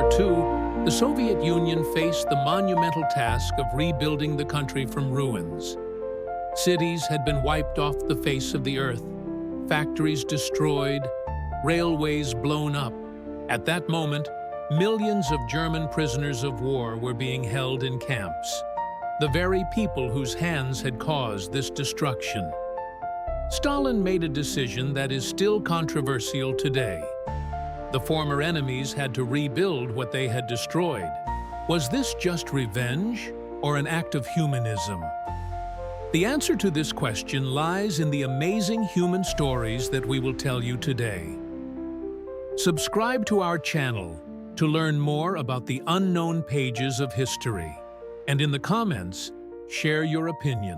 War II, the Soviet Union faced the monumental task of rebuilding the country from ruins. Cities had been wiped off the face of the earth, factories destroyed, railways blown up. At that moment, millions of German prisoners of war were being held in camps, the very people whose hands had caused this destruction. Stalin made a decision that is still controversial today. The former enemies had to rebuild what they had destroyed. Was this just revenge or an act of humanism? The answer to this question lies in the amazing human stories that we will tell you today. Subscribe to our channel to learn more about the unknown pages of history. And in the comments, share your opinion.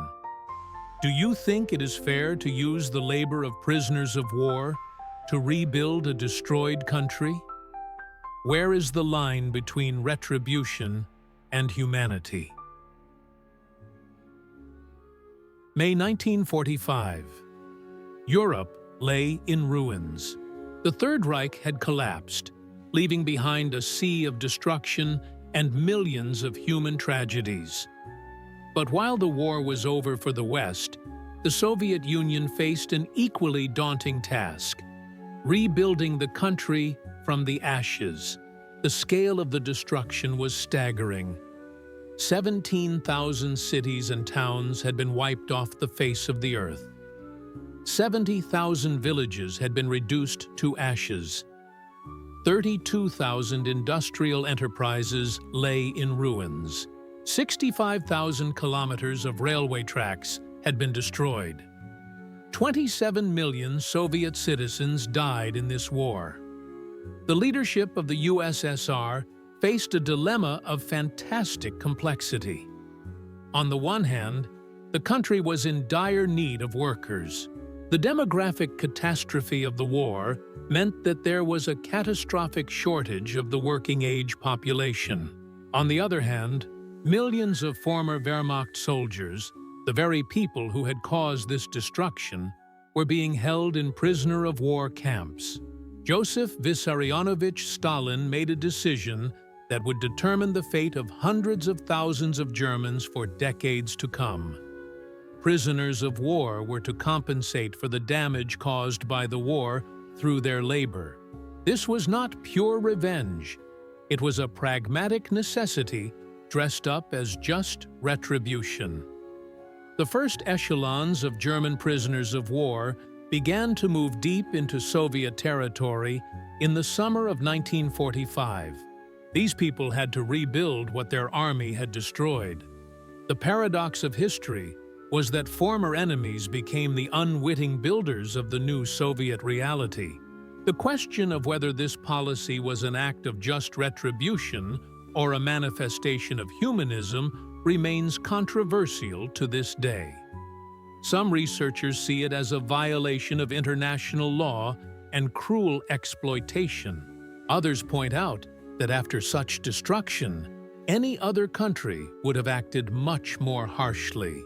Do you think it is fair to use the labor of prisoners of war to rebuild a destroyed country? Where is the line between retribution and humanity? May 1945. Europe lay in ruins. The Third Reich had collapsed, leaving behind a sea of destruction and millions of human tragedies. But while the war was over for the West, the Soviet Union faced an equally daunting task: rebuilding the country from the ashes. The scale of the destruction was staggering. 17,000 cities and towns had been wiped off the face of the earth. 70,000 villages had been reduced to ashes. 32,000 industrial enterprises lay in ruins. 65,000 kilometers of railway tracks had been destroyed. 27 million Soviet citizens died in this war. The leadership of the USSR faced a dilemma of fantastic complexity. On the one hand, the country was in dire need of workers. The demographic catastrophe of the war meant that there was a catastrophic shortage of the working-age population. On the other hand, millions of former Wehrmacht soldiers, the very people who had caused this destruction, were being held in prisoner-of-war camps. Joseph Vissarionovich Stalin made a decision that would determine the fate of hundreds of thousands of Germans for decades to come. Prisoners of war were to compensate for the damage caused by the war through their labor. This was not pure revenge. It was a pragmatic necessity dressed up as just retribution. The first echelons of German prisoners of war began to move deep into Soviet territory in the summer of 1945. These people had to rebuild what their army had destroyed. The paradox of history was that former enemies became the unwitting builders of the new Soviet reality. The question of whether this policy was an act of just retribution or a manifestation of humanism remains controversial to this day. Some researchers see it as a violation of international law and cruel exploitation. Others point out that after such destruction, any other country would have acted much more harshly.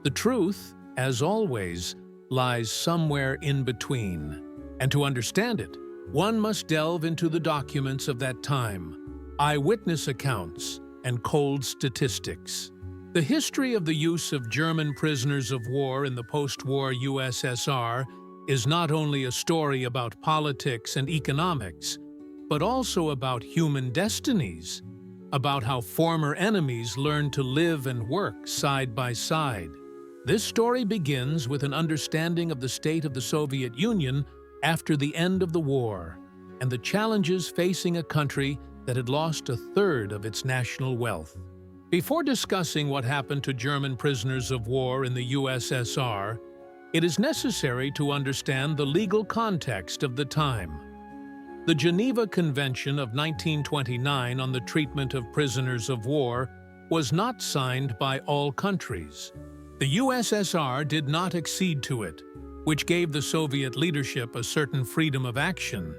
The truth, as always, lies somewhere in between. And to understand it, one must delve into the documents of that time, eyewitness accounts, and cold statistics. The history of the use of German prisoners of war in the post-war USSR is not only a story about politics and economics, but also about human destinies, about how former enemies learned to live and work side by side. This story begins with an understanding of the state of the Soviet Union after the end of the war, and the challenges facing a country that had lost a third of its national wealth. Before discussing what happened to German prisoners of war in the USSR, it is necessary to understand the legal context of the time. The Geneva Convention of 1929 on the treatment of prisoners of war was not signed by all countries. The USSR did not accede to it, which gave the Soviet leadership a certain freedom of action.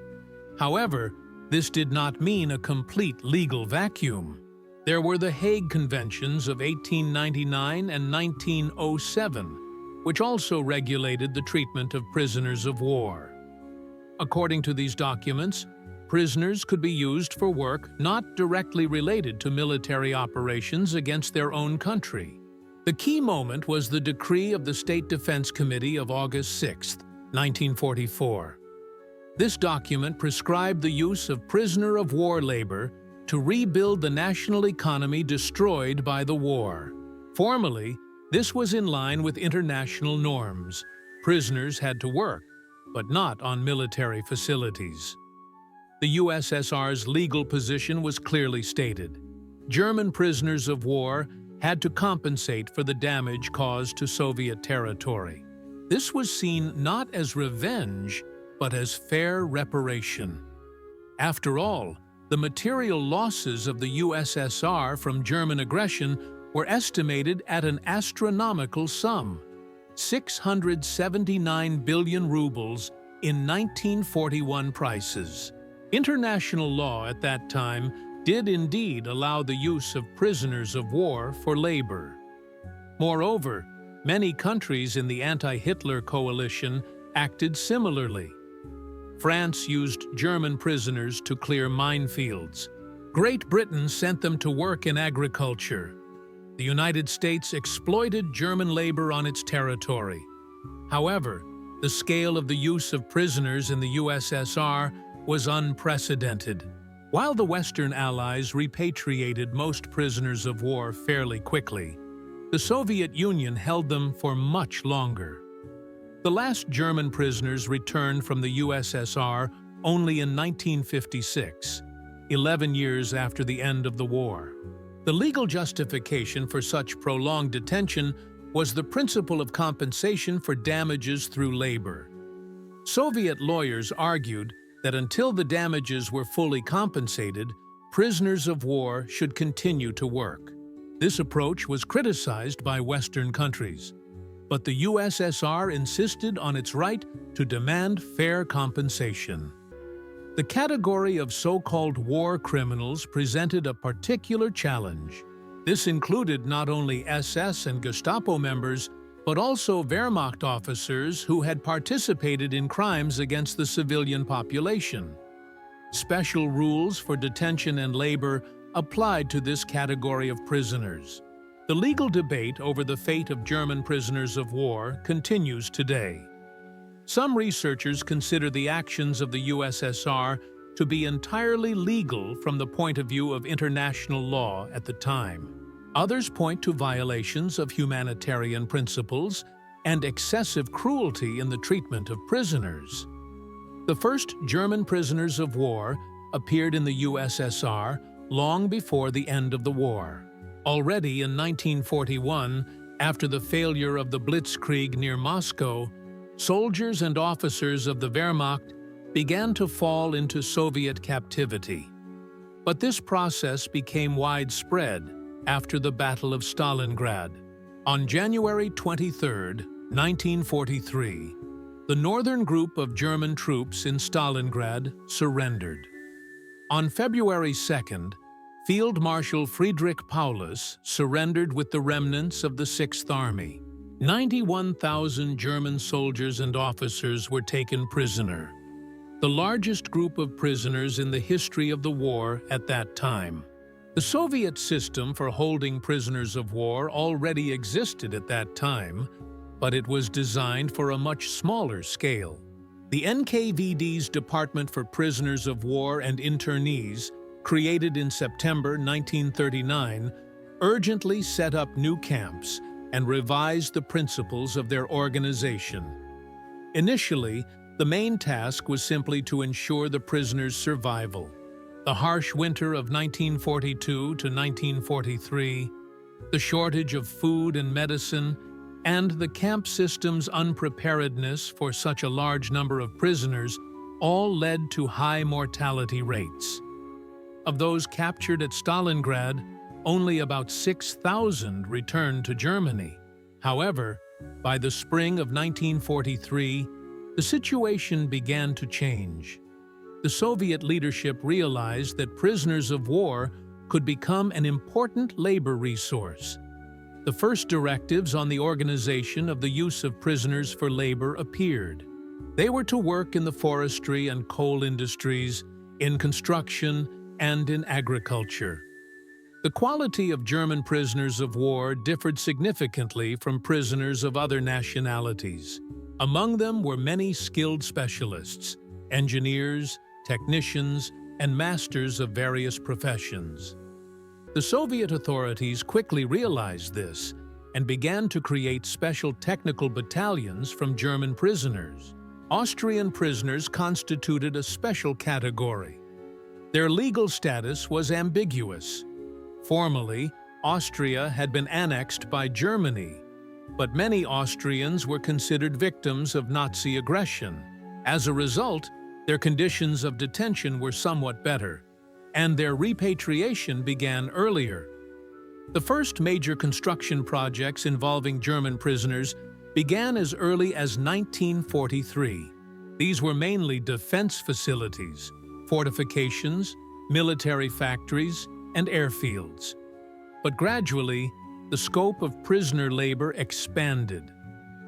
However, this did not mean a complete legal vacuum. There were the Hague Conventions of 1899 and 1907, which also regulated the treatment of prisoners of war. According to these documents, prisoners could be used for work not directly related to military operations against their own country. The key moment was the decree of the State Defense Committee of August 6, 1944. This document prescribed the use of prisoner-of-war labor to rebuild the national economy destroyed by the war. Formally, this was in line with international norms. Prisoners had to work, but not on military facilities. The USSR's legal position was clearly stated. German prisoners of war had to compensate for the damage caused to Soviet territory. This was seen not as revenge, but as fair reparation. After all, the material losses of the USSR from German aggression were estimated at an astronomical sum, 679 billion rubles in 1941 prices. International law at that time did indeed allow the use of prisoners of war for labor. Moreover, many countries in the anti-Hitler coalition acted similarly. France used German prisoners to clear minefields. Great Britain sent them to work in agriculture. The United States exploited German labor on its territory. However, the scale of the use of prisoners in the USSR was unprecedented. While the Western Allies repatriated most prisoners of war fairly quickly, the Soviet Union held them for much longer. The last German prisoners returned from the USSR only in 1956, 11 years after the end of the war. The legal justification for such prolonged detention was the principle of compensation for damages through labor. Soviet lawyers argued that until the damages were fully compensated, prisoners of war should continue to work. This approach was criticized by Western countries, but the USSR insisted on its right to demand fair compensation. The category of so-called war criminals presented a particular challenge. This included not only SS and Gestapo members, but also Wehrmacht officers who had participated in crimes against the civilian population. Special rules for detention and labor applied to this category of prisoners. The legal debate over the fate of German prisoners of war continues today. Some researchers consider the actions of the USSR to be entirely legal from the point of view of international law at the time. Others point to violations of humanitarian principles and excessive cruelty in the treatment of prisoners. The first German prisoners of war appeared in the USSR long before the end of the war. Already in 1941, after the failure of the Blitzkrieg near Moscow, soldiers and officers of the Wehrmacht began to fall into Soviet captivity. But this process became widespread after the Battle of Stalingrad. On January 23, 1943, the northern group of German troops in Stalingrad surrendered. On February 2nd, Field Marshal Friedrich Paulus surrendered with the remnants of the Sixth Army. 91,000 German soldiers and officers were taken prisoner, the largest group of prisoners in the history of the war at that time. The Soviet system for holding prisoners of war already existed at that time, but it was designed for a much smaller scale. The NKVD's Department for Prisoners of War and Internees, created in September 1939, urgently set up new camps and revised the principles of their organization. Initially, the main task was simply to ensure the prisoners' survival. The harsh winter of 1942 to 1943, the shortage of food and medicine, and the camp system's unpreparedness for such a large number of prisoners all led to high mortality rates. Of those captured at Stalingrad, only about 6,000 returned to Germany. However, by the spring of 1943, the situation began to change. The Soviet leadership realized that prisoners of war could become an important labor resource. The first directives on the organization of the use of prisoners for labor appeared. They were to work in the forestry and coal industries, in construction, and in agriculture. The quality of German prisoners of war differed significantly from prisoners of other nationalities. Among them were many skilled specialists, engineers, technicians, and masters of various professions. The Soviet authorities quickly realized this and began to create special technical battalions from German prisoners. Austrian prisoners constituted a special category. Their legal status was ambiguous. Formally, Austria had been annexed by Germany, but many Austrians were considered victims of Nazi aggression. As a result, their conditions of detention were somewhat better, and their repatriation began earlier. The first major construction projects involving German prisoners began as early as 1943. These were mainly defense facilities, fortifications, military factories, and airfields. But gradually, the scope of prisoner labor expanded.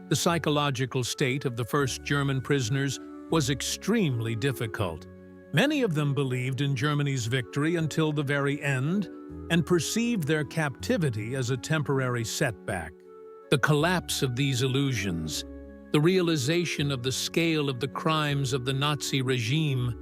The psychological state of the first German prisoners was extremely difficult. Many of them believed in Germany's victory until the very end and perceived their captivity as a temporary setback. The collapse of these illusions, the realization of the scale of the crimes of the Nazi regime,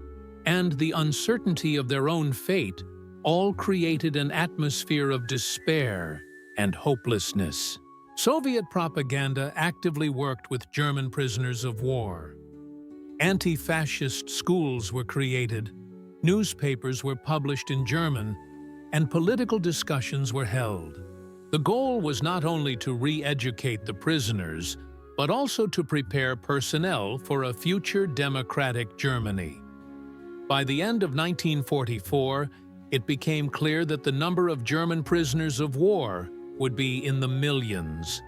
and the uncertainty of their own fate all created an atmosphere of despair and hopelessness. Soviet propaganda actively worked with German prisoners of war. Anti-fascist schools were created, newspapers were published in German, and political discussions were held. The goal was not only to re-educate the prisoners, but also to prepare personnel for a future democratic Germany. By the end of 1944, it became clear that the number of German prisoners of war would be in the millions.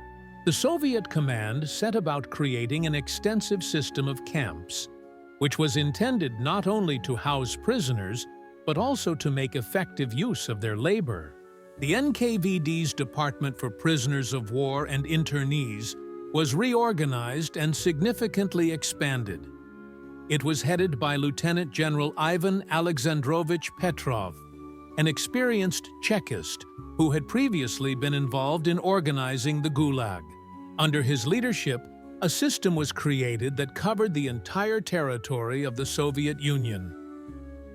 The Soviet command set about creating an extensive system of camps, which was intended not only to house prisoners, but also to make effective use of their labor. The NKVD's Department for Prisoners of War and Internees was reorganized and significantly expanded. It was headed by Lieutenant General Ivan Alexandrovich Petrov, an experienced Chekist who had previously been involved in organizing the Gulag. Under his leadership, a system was created that covered the entire territory of the Soviet Union.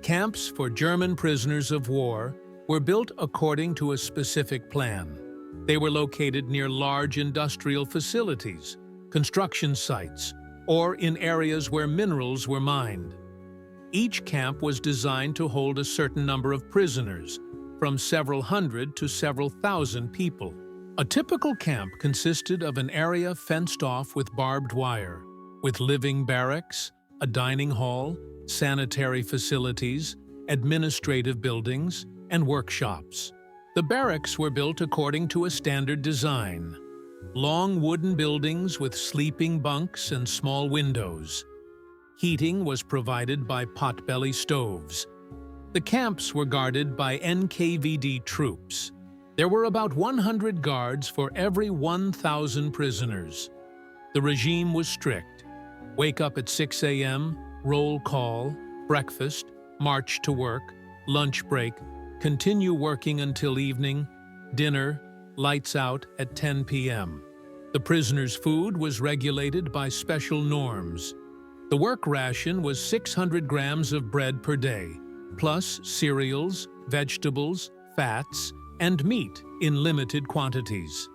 Camps for German prisoners of war were built according to a specific plan. They were located near large industrial facilities, construction sites, or in areas where minerals were mined. Each camp was designed to hold a certain number of prisoners, from several hundred to several thousand people. A typical camp consisted of an area fenced off with barbed wire, with living barracks, a dining hall, sanitary facilities, administrative buildings, and workshops. The barracks were built according to a standard design. Long wooden buildings with sleeping bunks and small windows. Heating was provided by potbelly stoves. The camps were guarded by NKVD troops. There were about 100 guards for every 1,000 prisoners. The regime was strict. Wake up at 6 a.m., roll call, breakfast, march to work, lunch break, continue working until evening, dinner, lights out at 10 p.m. The prisoners' food was regulated by special norms. The work ration was 600 grams of bread per day, plus cereals, vegetables, fats, and meat in limited quantities.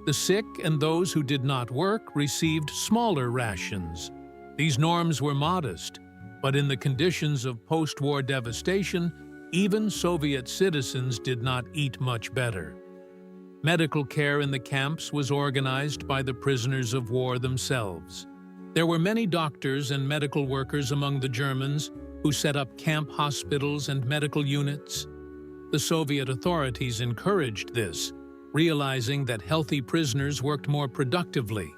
The sick and those who did not work received smaller rations. These norms were modest, but in the conditions of post-war devastation, even Soviet citizens did not eat much better. Medical care in the camps was organized by the prisoners of war themselves. There were many doctors and medical workers among the Germans who set up camp hospitals and medical units. The Soviet authorities encouraged this, realizing that healthy prisoners worked more productively.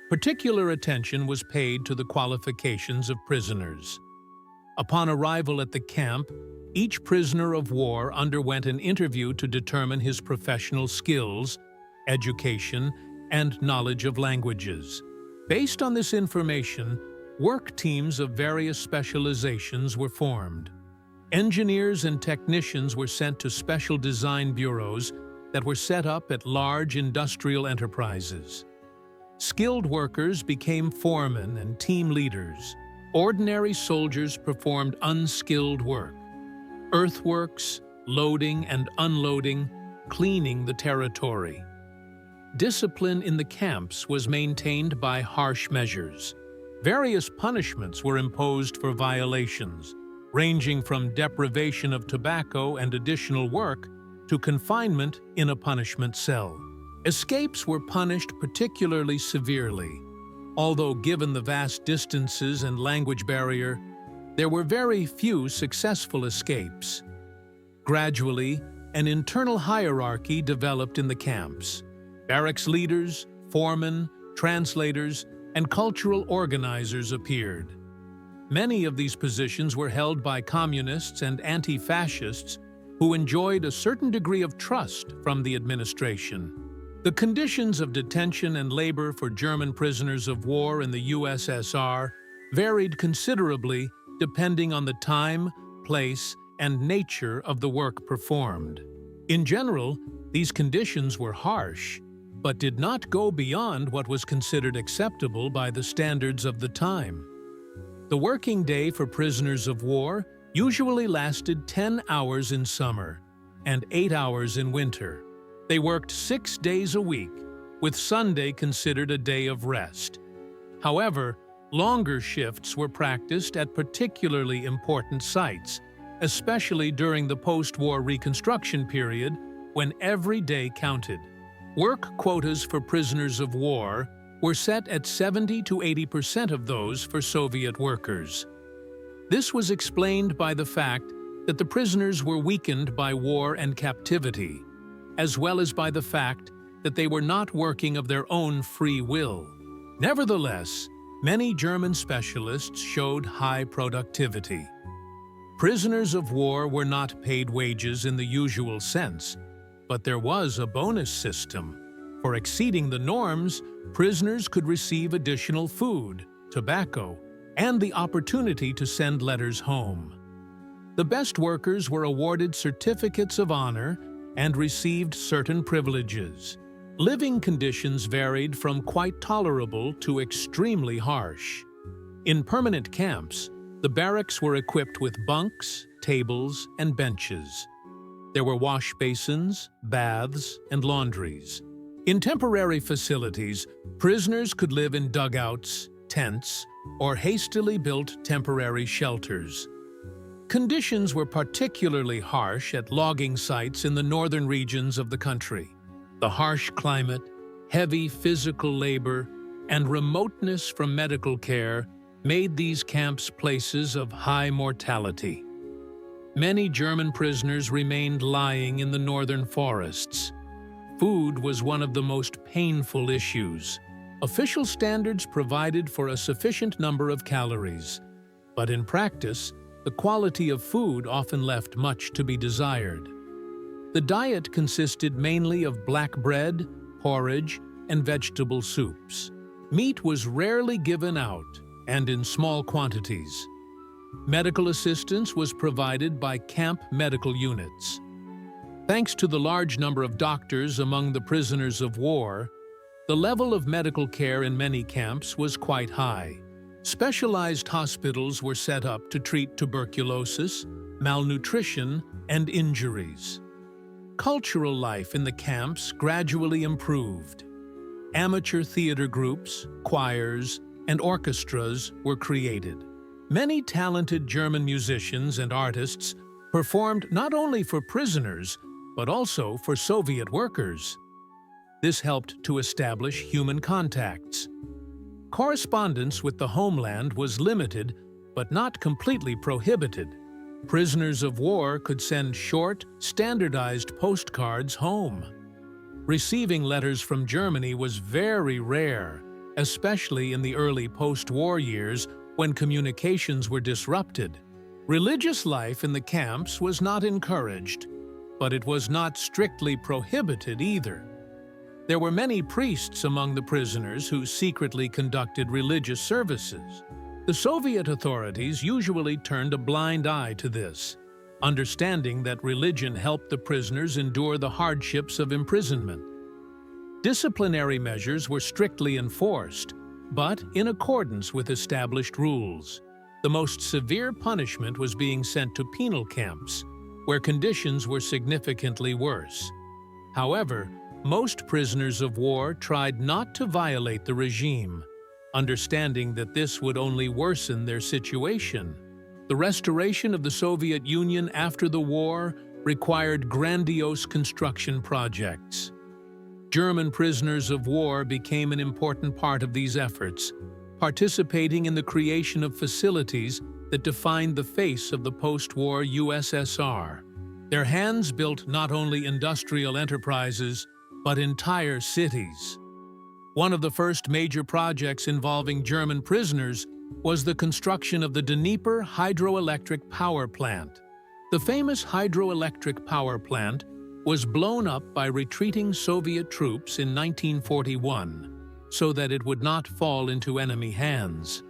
Particular attention was paid to the qualifications of prisoners. Upon arrival at the camp, each prisoner of war underwent an interview to determine his professional skills, education, and knowledge of languages. Based on this information, work teams of various specializations were formed. Engineers and technicians were sent to special design bureaus that were set up at large industrial enterprises. Skilled workers became foremen and team leaders. Ordinary soldiers performed unskilled work: earthworks, loading and unloading, cleaning the territory. Discipline in the camps was maintained by harsh measures. Various punishments were imposed for violations, ranging from deprivation of tobacco and additional work to confinement in a punishment cell. Escapes were punished particularly severely. Although given the vast distances and language barrier, there were very few successful escapes. Gradually, an internal hierarchy developed in the camps. Barracks leaders, foremen, translators, and cultural organizers appeared. Many of these positions were held by communists and anti-fascists who enjoyed a certain degree of trust from the administration. The conditions of detention and labor for German prisoners of war in the USSR varied considerably depending on the time, place, and nature of the work performed. In general, these conditions were harsh, but did not go beyond what was considered acceptable by the standards of the time. The working day for prisoners of war usually lasted 10 hours in summer and 8 hours in winter. They worked 6 days a week, with Sunday considered a day of rest. However, longer shifts were practiced at particularly important sites, especially during the post-war reconstruction period when every day counted. Work quotas for prisoners of war were set at 70 to 80% of those for Soviet workers. This was explained by the fact that the prisoners were weakened by war and captivity, as well as by the fact that they were not working of their own free will. Nevertheless, many German specialists showed high productivity. Prisoners of war were not paid wages in the usual sense, but there was a bonus system. For exceeding the norms, prisoners could receive additional food, tobacco, and the opportunity to send letters home. The best workers were awarded certificates of honor and received certain privileges. Living conditions varied from quite tolerable to extremely harsh. In permanent camps, the barracks were equipped with bunks, tables, and benches. There were wash basins, baths, and laundries. In temporary facilities, prisoners could live in dugouts, tents, or hastily built temporary shelters. Conditions were particularly harsh at logging sites in the northern regions of the country. The harsh climate, heavy physical labor, and remoteness from medical care made these camps places of high mortality. Many German prisoners remained lying in the northern forests. Food was one of the most painful issues. Official standards provided for a sufficient number of calories, but in practice, the quality of food often left much to be desired. The diet consisted mainly of black bread, porridge, and vegetable soups. Meat was rarely given out, and in small quantities. Medical assistance was provided by camp medical units. Thanks to the large number of doctors among the prisoners of war, the level of medical care in many camps was quite high. Specialized hospitals were set up to treat tuberculosis, malnutrition, and injuries. Cultural life in the camps gradually improved. Amateur theater groups, choirs, and orchestras were created. Many talented German musicians and artists performed not only for prisoners, but also for Soviet workers. This helped to establish human contacts. Correspondence with the homeland was limited, but not completely prohibited. Prisoners of war could send short, standardized postcards home. Receiving letters from Germany was very rare, especially in the early post-war years when communications were disrupted. Religious life in the camps was not encouraged, but it was not strictly prohibited either. There were many priests among the prisoners who secretly conducted religious services. The Soviet authorities usually turned a blind eye to this. understanding that religion helped the prisoners endure the hardships of imprisonment. Disciplinary measures were strictly enforced, but in accordance with established rules. The most severe punishment was being sent to penal camps, where conditions were significantly worse. However, most prisoners of war tried not to violate the regime, understanding that this would only worsen their situation. The restoration of the Soviet Union after the war required grandiose construction projects. German prisoners of war became an important part of these efforts, participating in the creation of facilities that defined the face of the post-war USSR. Their hands built not only industrial enterprises, but entire cities. One of the first major projects involving German prisoners was the construction of the Dnieper hydroelectric power plant. The famous hydroelectric power plant was blown up by retreating Soviet troops in 1941 so that it would not fall into enemy hands.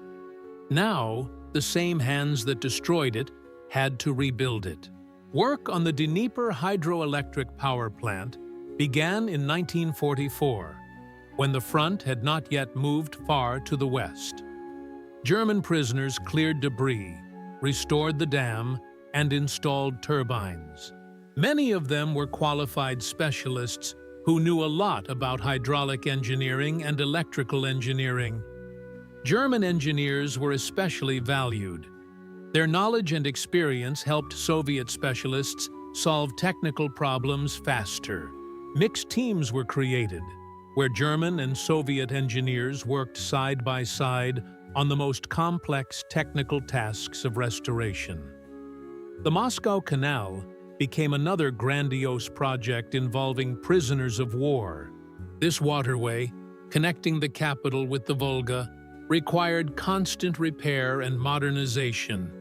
Now, the same hands that destroyed it had to rebuild it. Work on the Dnieper hydroelectric power plant began in 1944, when the front had not yet moved far to the west. German prisoners cleared debris, restored the dam, and installed turbines. Many of them were qualified specialists who knew a lot about hydraulic engineering and electrical engineering. German engineers were especially valued. Their knowledge and experience helped Soviet specialists solve technical problems faster. Mixed teams were created, where German and Soviet engineers worked side by side on the most complex technical tasks of restoration. The Moscow Canal became another grandiose project involving prisoners of war. This waterway, connecting the capital with the Volga, required constant repair and modernization.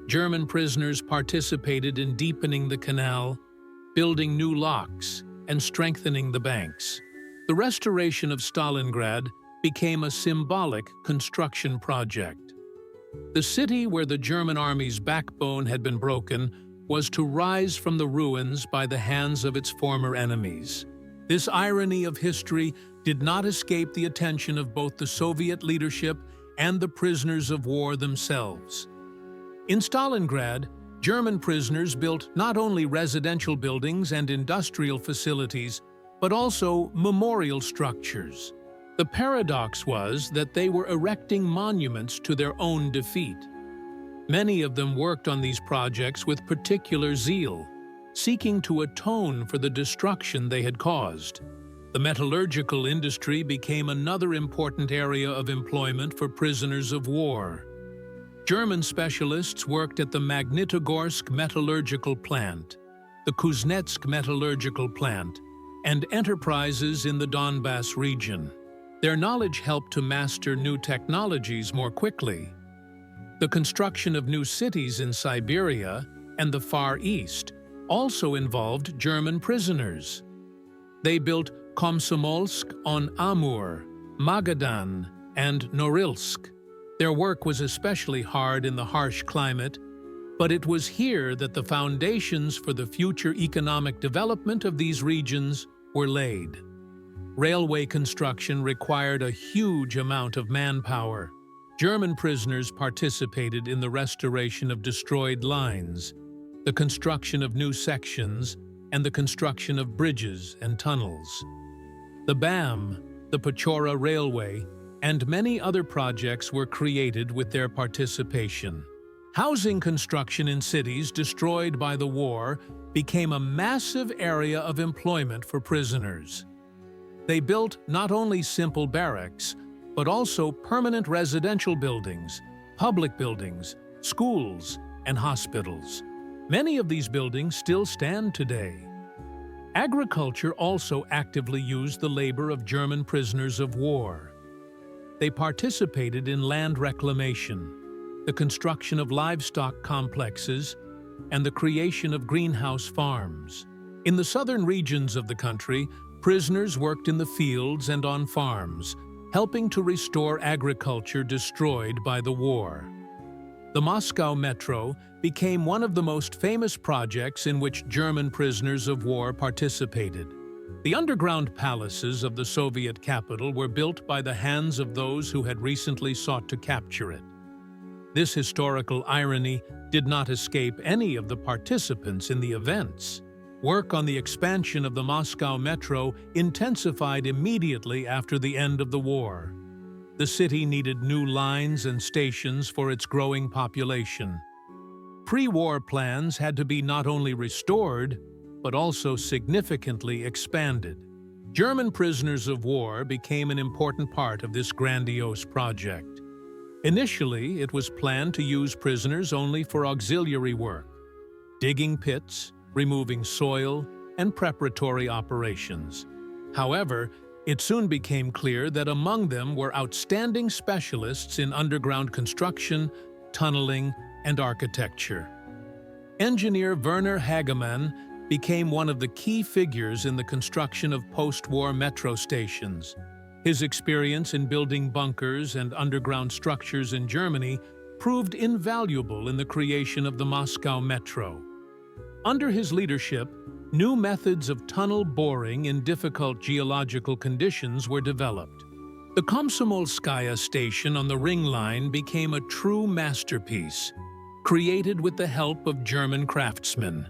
German prisoners participated in deepening the canal, building new locks, and strengthening the banks. The restoration of Stalingrad became a symbolic construction project. The city where the German army's backbone had been broken was to rise from the ruins by the hands of its former enemies. This irony of history did not escape the attention of both the Soviet leadership and the prisoners of war themselves. In Stalingrad, German prisoners built not only residential buildings and industrial facilities, but also memorial structures. The paradox was that they were erecting monuments to their own defeat. Many of them worked on these projects with particular zeal, seeking to atone for the destruction they had caused. The metallurgical industry became another important area of employment for prisoners of war. German specialists worked at the Magnitogorsk metallurgical plant, the Kuznetsk metallurgical plant, and enterprises in the Donbass region. Their knowledge helped to master new technologies more quickly. The construction of new cities in Siberia and the Far East also involved German prisoners. They built Komsomolsk on Amur, Magadan, and Norilsk. Their work was especially hard in the harsh climate, but it was here that the foundations for the future economic development of these regions were laid. Railway construction required a huge amount of manpower. German prisoners participated in the restoration of destroyed lines, the construction of new sections, and the construction of bridges and tunnels. The BAM, the Pechora Railway, and many other projects were created with their participation. Housing construction in cities destroyed by the war became a massive area of employment for prisoners. They built not only simple barracks, but also permanent residential buildings, public buildings, schools, and hospitals. Many of these buildings still stand today. Agriculture also actively used the labor of German prisoners of war. They participated in land reclamation, the construction of livestock complexes, and the creation of greenhouse farms. In the southern regions of the country, prisoners worked in the fields and on farms, helping to restore agriculture destroyed by the war. The Moscow Metro became one of the most famous projects in which German prisoners of war participated. The underground palaces of the Soviet capital were built by the hands of those who had recently sought to capture it. This historical irony did not escape any of the participants in the events. Work on the expansion of the Moscow Metro intensified immediately after the end of the war. The city needed new lines and stations for its growing population. Pre-war plans had to be not only restored, but also significantly expanded. German prisoners of war became an important part of this grandiose project. Initially, it was planned to use prisoners only for auxiliary work, digging pits, removing soil, and preparatory operations. However, it soon became clear that among them were outstanding specialists in underground construction, tunneling, and architecture. Engineer Werner Hagemann became one of the key figures in the construction of post-war metro stations. His experience in building bunkers and underground structures in Germany proved invaluable in the creation of the Moscow Metro. Under his leadership, new methods of tunnel boring in difficult geological conditions were developed. The Komsomolskaya station on the Ring Line became a true masterpiece, created with the help of German craftsmen.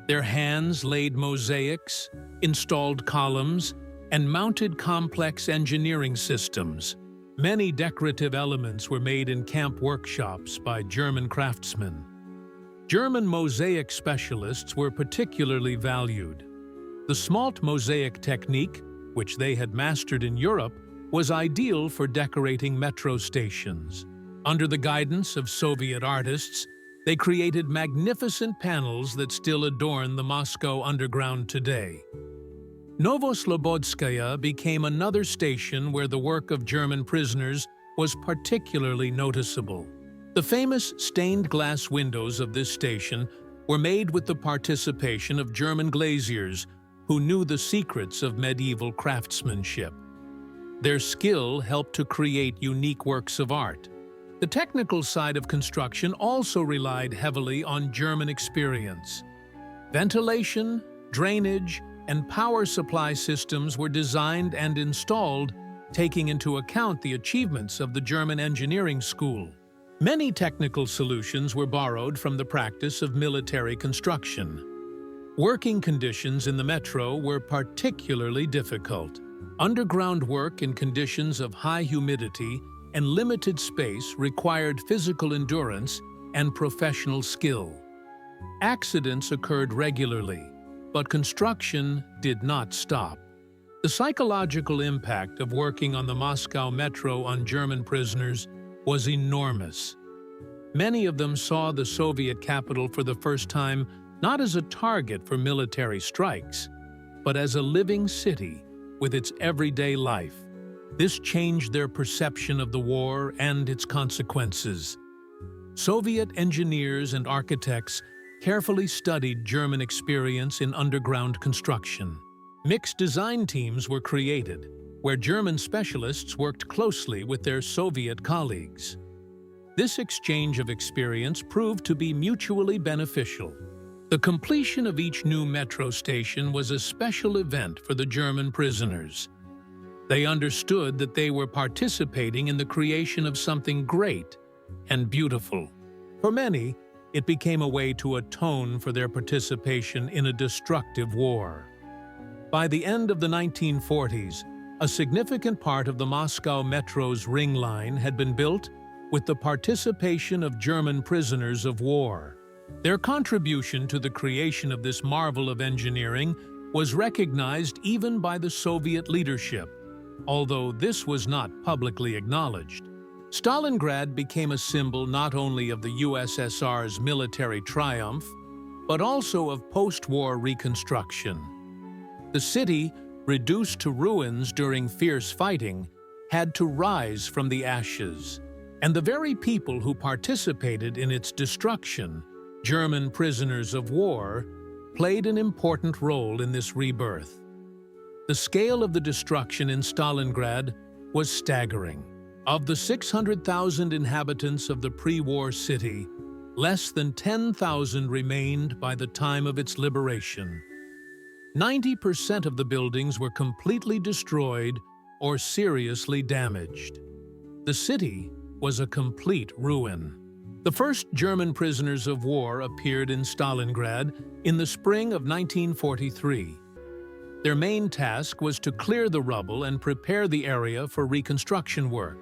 Their hands laid mosaics, installed columns, and mounted complex engineering systems. Many decorative elements were made in camp workshops by German craftsmen. German mosaic specialists were particularly valued. The smalt mosaic technique, which they had mastered in Europe, was ideal for decorating metro stations. Under the guidance of Soviet artists, they created magnificent panels that still adorn the Moscow underground today. Novoslobodskaya became another station where the work of German prisoners was particularly noticeable. The famous stained glass windows of this station were made with the participation of German glaziers who knew the secrets of medieval craftsmanship. Their skill helped to create unique works of art. The technical side of construction also relied heavily on German experience. Ventilation, drainage, and power supply systems were designed and installed, taking into account the achievements of the German engineering school. Many technical solutions were borrowed from the practice of military construction. Working conditions in the metro were particularly difficult. Underground work in conditions of high humidity and limited space required physical endurance and professional skill. Accidents occurred regularly, but construction did not stop. The psychological impact of working on the Moscow Metro on German prisoners was enormous. Many of them saw the Soviet capital for the first time not as a target for military strikes, but as a living city with its everyday life. This changed their perception of the war and its consequences. Soviet engineers and architects carefully studied German experience in underground construction. Mixed design teams were created, where German specialists worked closely with their Soviet colleagues. This exchange of experience proved to be mutually beneficial. The completion of each new metro station was a special event for the German prisoners. They understood that they were participating in the creation of something great and beautiful. For many, it became a way to atone for their participation in a destructive war. By the end of the 1940s, a significant part of the Moscow Metro's Ring Line had been built with the participation of German prisoners of war. Their contribution to the creation of this marvel of engineering was recognized even by the Soviet leadership, although this was not publicly acknowledged. Stalingrad became a symbol not only of the USSR's military triumph, but also of post-war reconstruction. The city, reduced to ruins during fierce fighting, had to rise from the ashes, and the very people who participated in its destruction, German prisoners of war, played an important role in this rebirth. The scale of the destruction in Stalingrad was staggering. Of the 600,000 inhabitants of the pre-war city, less than 10,000 remained by the time of its liberation. 90% of the buildings were completely destroyed or seriously damaged. The city was a complete ruin. The first German prisoners of war appeared in Stalingrad in the spring of 1943. Their main task was to clear the rubble and prepare the area for reconstruction work.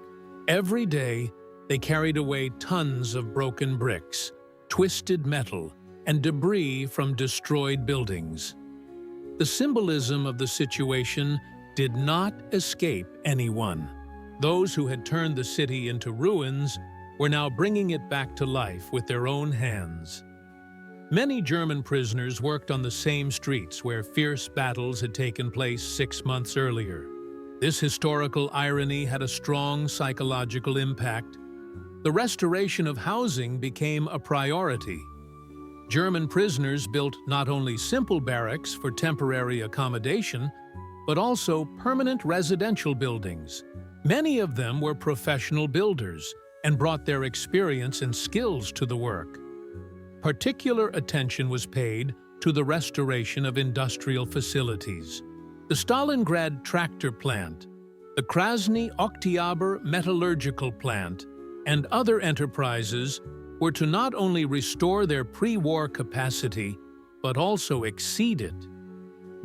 Every day, they carried away tons of broken bricks, twisted metal, and debris from destroyed buildings. The symbolism of the situation did not escape anyone. Those who had turned the city into ruins were now bringing it back to life with their own hands. Many German prisoners worked on the same streets where fierce battles had taken place 6 months earlier. This historical irony had a strong psychological impact. The restoration of housing became a priority. German prisoners built not only simple barracks for temporary accommodation, but also permanent residential buildings. Many of them were professional builders and brought their experience and skills to the work. Particular attention was paid to the restoration of industrial facilities. The Stalingrad tractor plant, the Krasny Oktyabr metallurgical plant, and other enterprises were to not only restore their pre-war capacity, but also exceed it.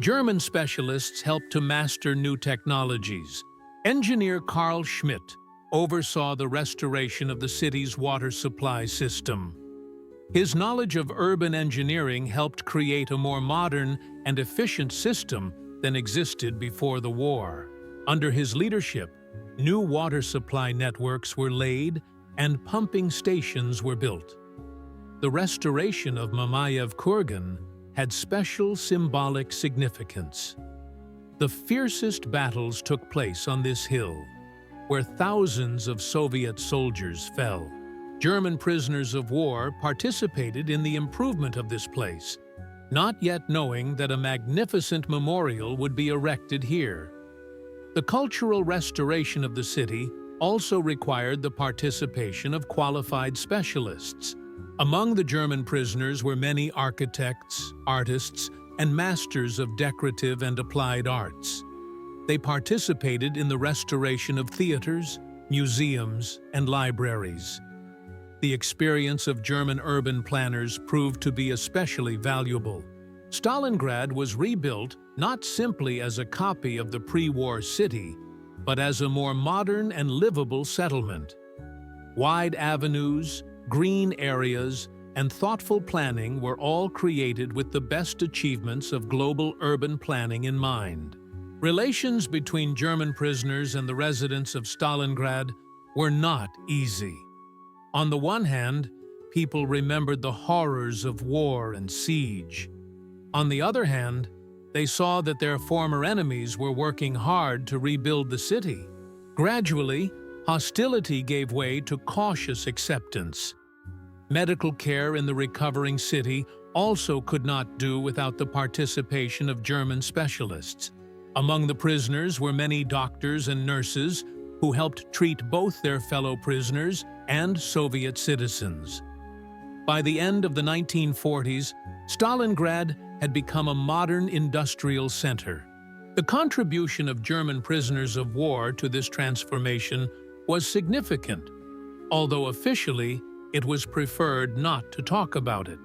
German specialists helped to master new technologies. Engineer Carl Schmidt oversaw the restoration of the city's water supply system. His knowledge of urban engineering helped create a more modern and efficient system than existed before the war. Under his leadership, new water supply networks were laid and pumping stations were built. The restoration of Mamayev Kurgan had special symbolic significance. The fiercest battles took place on this hill, where thousands of Soviet soldiers fell. German prisoners of war participated in the improvement of this place, not yet knowing that a magnificent memorial would be erected here. The cultural restoration of the city also required the participation of qualified specialists. Among the German prisoners were many architects, artists, and masters of decorative and applied arts. They participated in the restoration of theaters, museums, and libraries. The experience of German urban planners proved to be especially valuable. Stalingrad was rebuilt not simply as a copy of the pre-war city, but as a more modern and livable settlement. Wide avenues, green areas, and thoughtful planning were all created with the best achievements of global urban planning in mind. Relations between German prisoners and the residents of Stalingrad were not easy. On the one hand, people remembered the horrors of war and siege. On the other hand, they saw that their former enemies were working hard to rebuild the city. Gradually, hostility gave way to cautious acceptance. Medical care in the recovering city also could not do without the participation of German specialists. Among the prisoners were many doctors and nurses who helped treat both their fellow prisoners and Soviet citizens. By the end of the 1940s, Stalingrad had become a modern industrial center. The contribution of German prisoners of war to this transformation was significant, although officially it was preferred not to talk about it.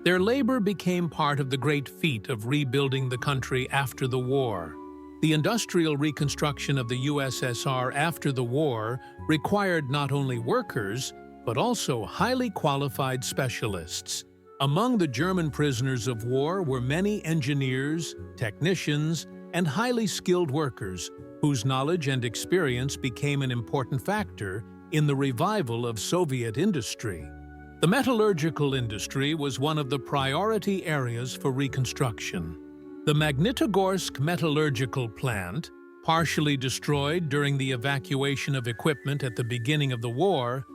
Their labor became part of the great feat of rebuilding the country after the war. The industrial reconstruction of the USSR after the war required not only workers, but also highly qualified specialists. Among the German prisoners of war were many engineers, technicians, and highly skilled workers whose knowledge and experience became an important factor in the revival of Soviet industry. The metallurgical industry was one of the priority areas for reconstruction. The Magnitogorsk metallurgical plant, partially destroyed during the evacuation of equipment at the beginning of the war,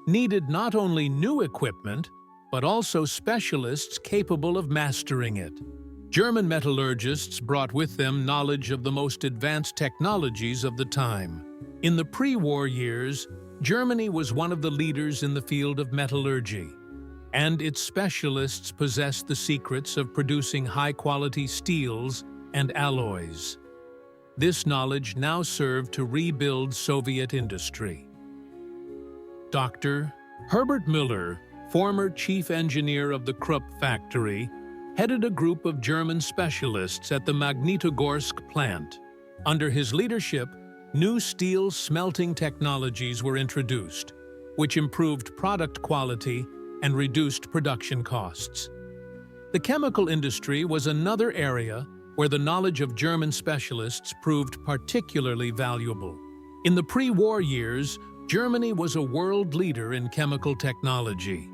needed not only new equipment, but also specialists capable of mastering it. German metallurgists brought with them knowledge of the most advanced technologies of the time. In the pre-war years, Germany was one of the leaders in the field of metallurgy, and its specialists possessed the secrets of producing high-quality steels and alloys. This knowledge now served to rebuild Soviet industry. Dr. Herbert Müller, former chief engineer of the Krupp factory, headed a group of German specialists at the Magnitogorsk plant. Under his leadership, new steel smelting technologies were introduced, which improved product quality and reduced production costs. The chemical industry was another area where the knowledge of German specialists proved particularly valuable. In the pre-war years, Germany was a world leader in chemical technology.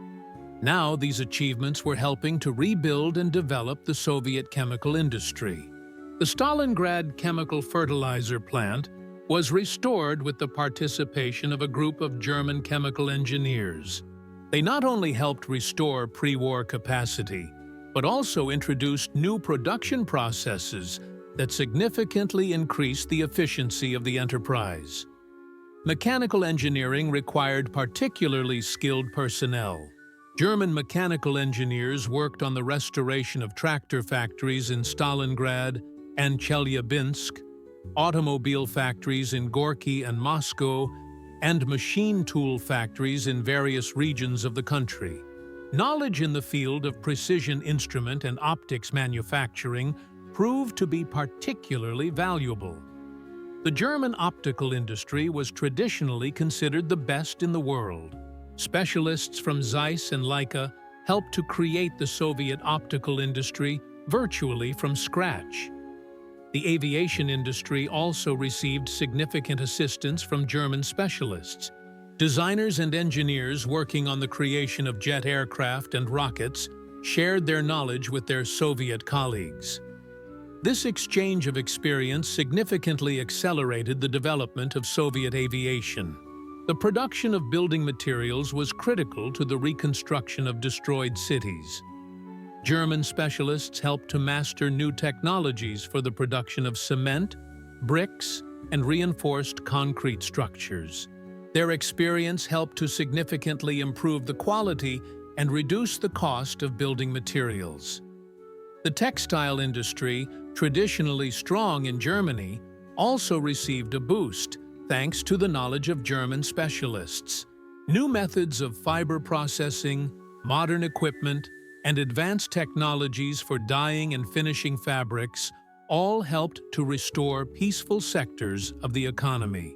Now, these achievements were helping to rebuild and develop the Soviet chemical industry. The Stalingrad chemical fertilizer plant was restored with the participation of a group of German chemical engineers. They not only helped restore pre-war capacity, but also introduced new production processes that significantly increased the efficiency of the enterprise. Mechanical engineering required particularly skilled personnel. German mechanical engineers worked on the restoration of tractor factories in Stalingrad and Chelyabinsk, automobile factories in Gorky and Moscow, and machine tool factories in various regions of the country. Knowledge in the field of precision instrument and optics manufacturing proved to be particularly valuable. The German optical industry was traditionally considered the best in the world. Specialists from Zeiss and Leica helped to create the Soviet optical industry virtually from scratch. The aviation industry also received significant assistance from German specialists. Designers and engineers working on the creation of jet aircraft and rockets shared their knowledge with their Soviet colleagues. This exchange of experience significantly accelerated the development of Soviet aviation. The production of building materials was critical to the reconstruction of destroyed cities. German specialists helped to master new technologies for the production of cement, bricks, and reinforced concrete structures. Their experience helped to significantly improve the quality and reduce the cost of building materials. The textile industry, traditionally strong in Germany, also received a boost thanks to the knowledge of German specialists. New methods of fiber processing, modern equipment, and advanced technologies for dyeing and finishing fabrics all helped to restore peaceful sectors of the economy.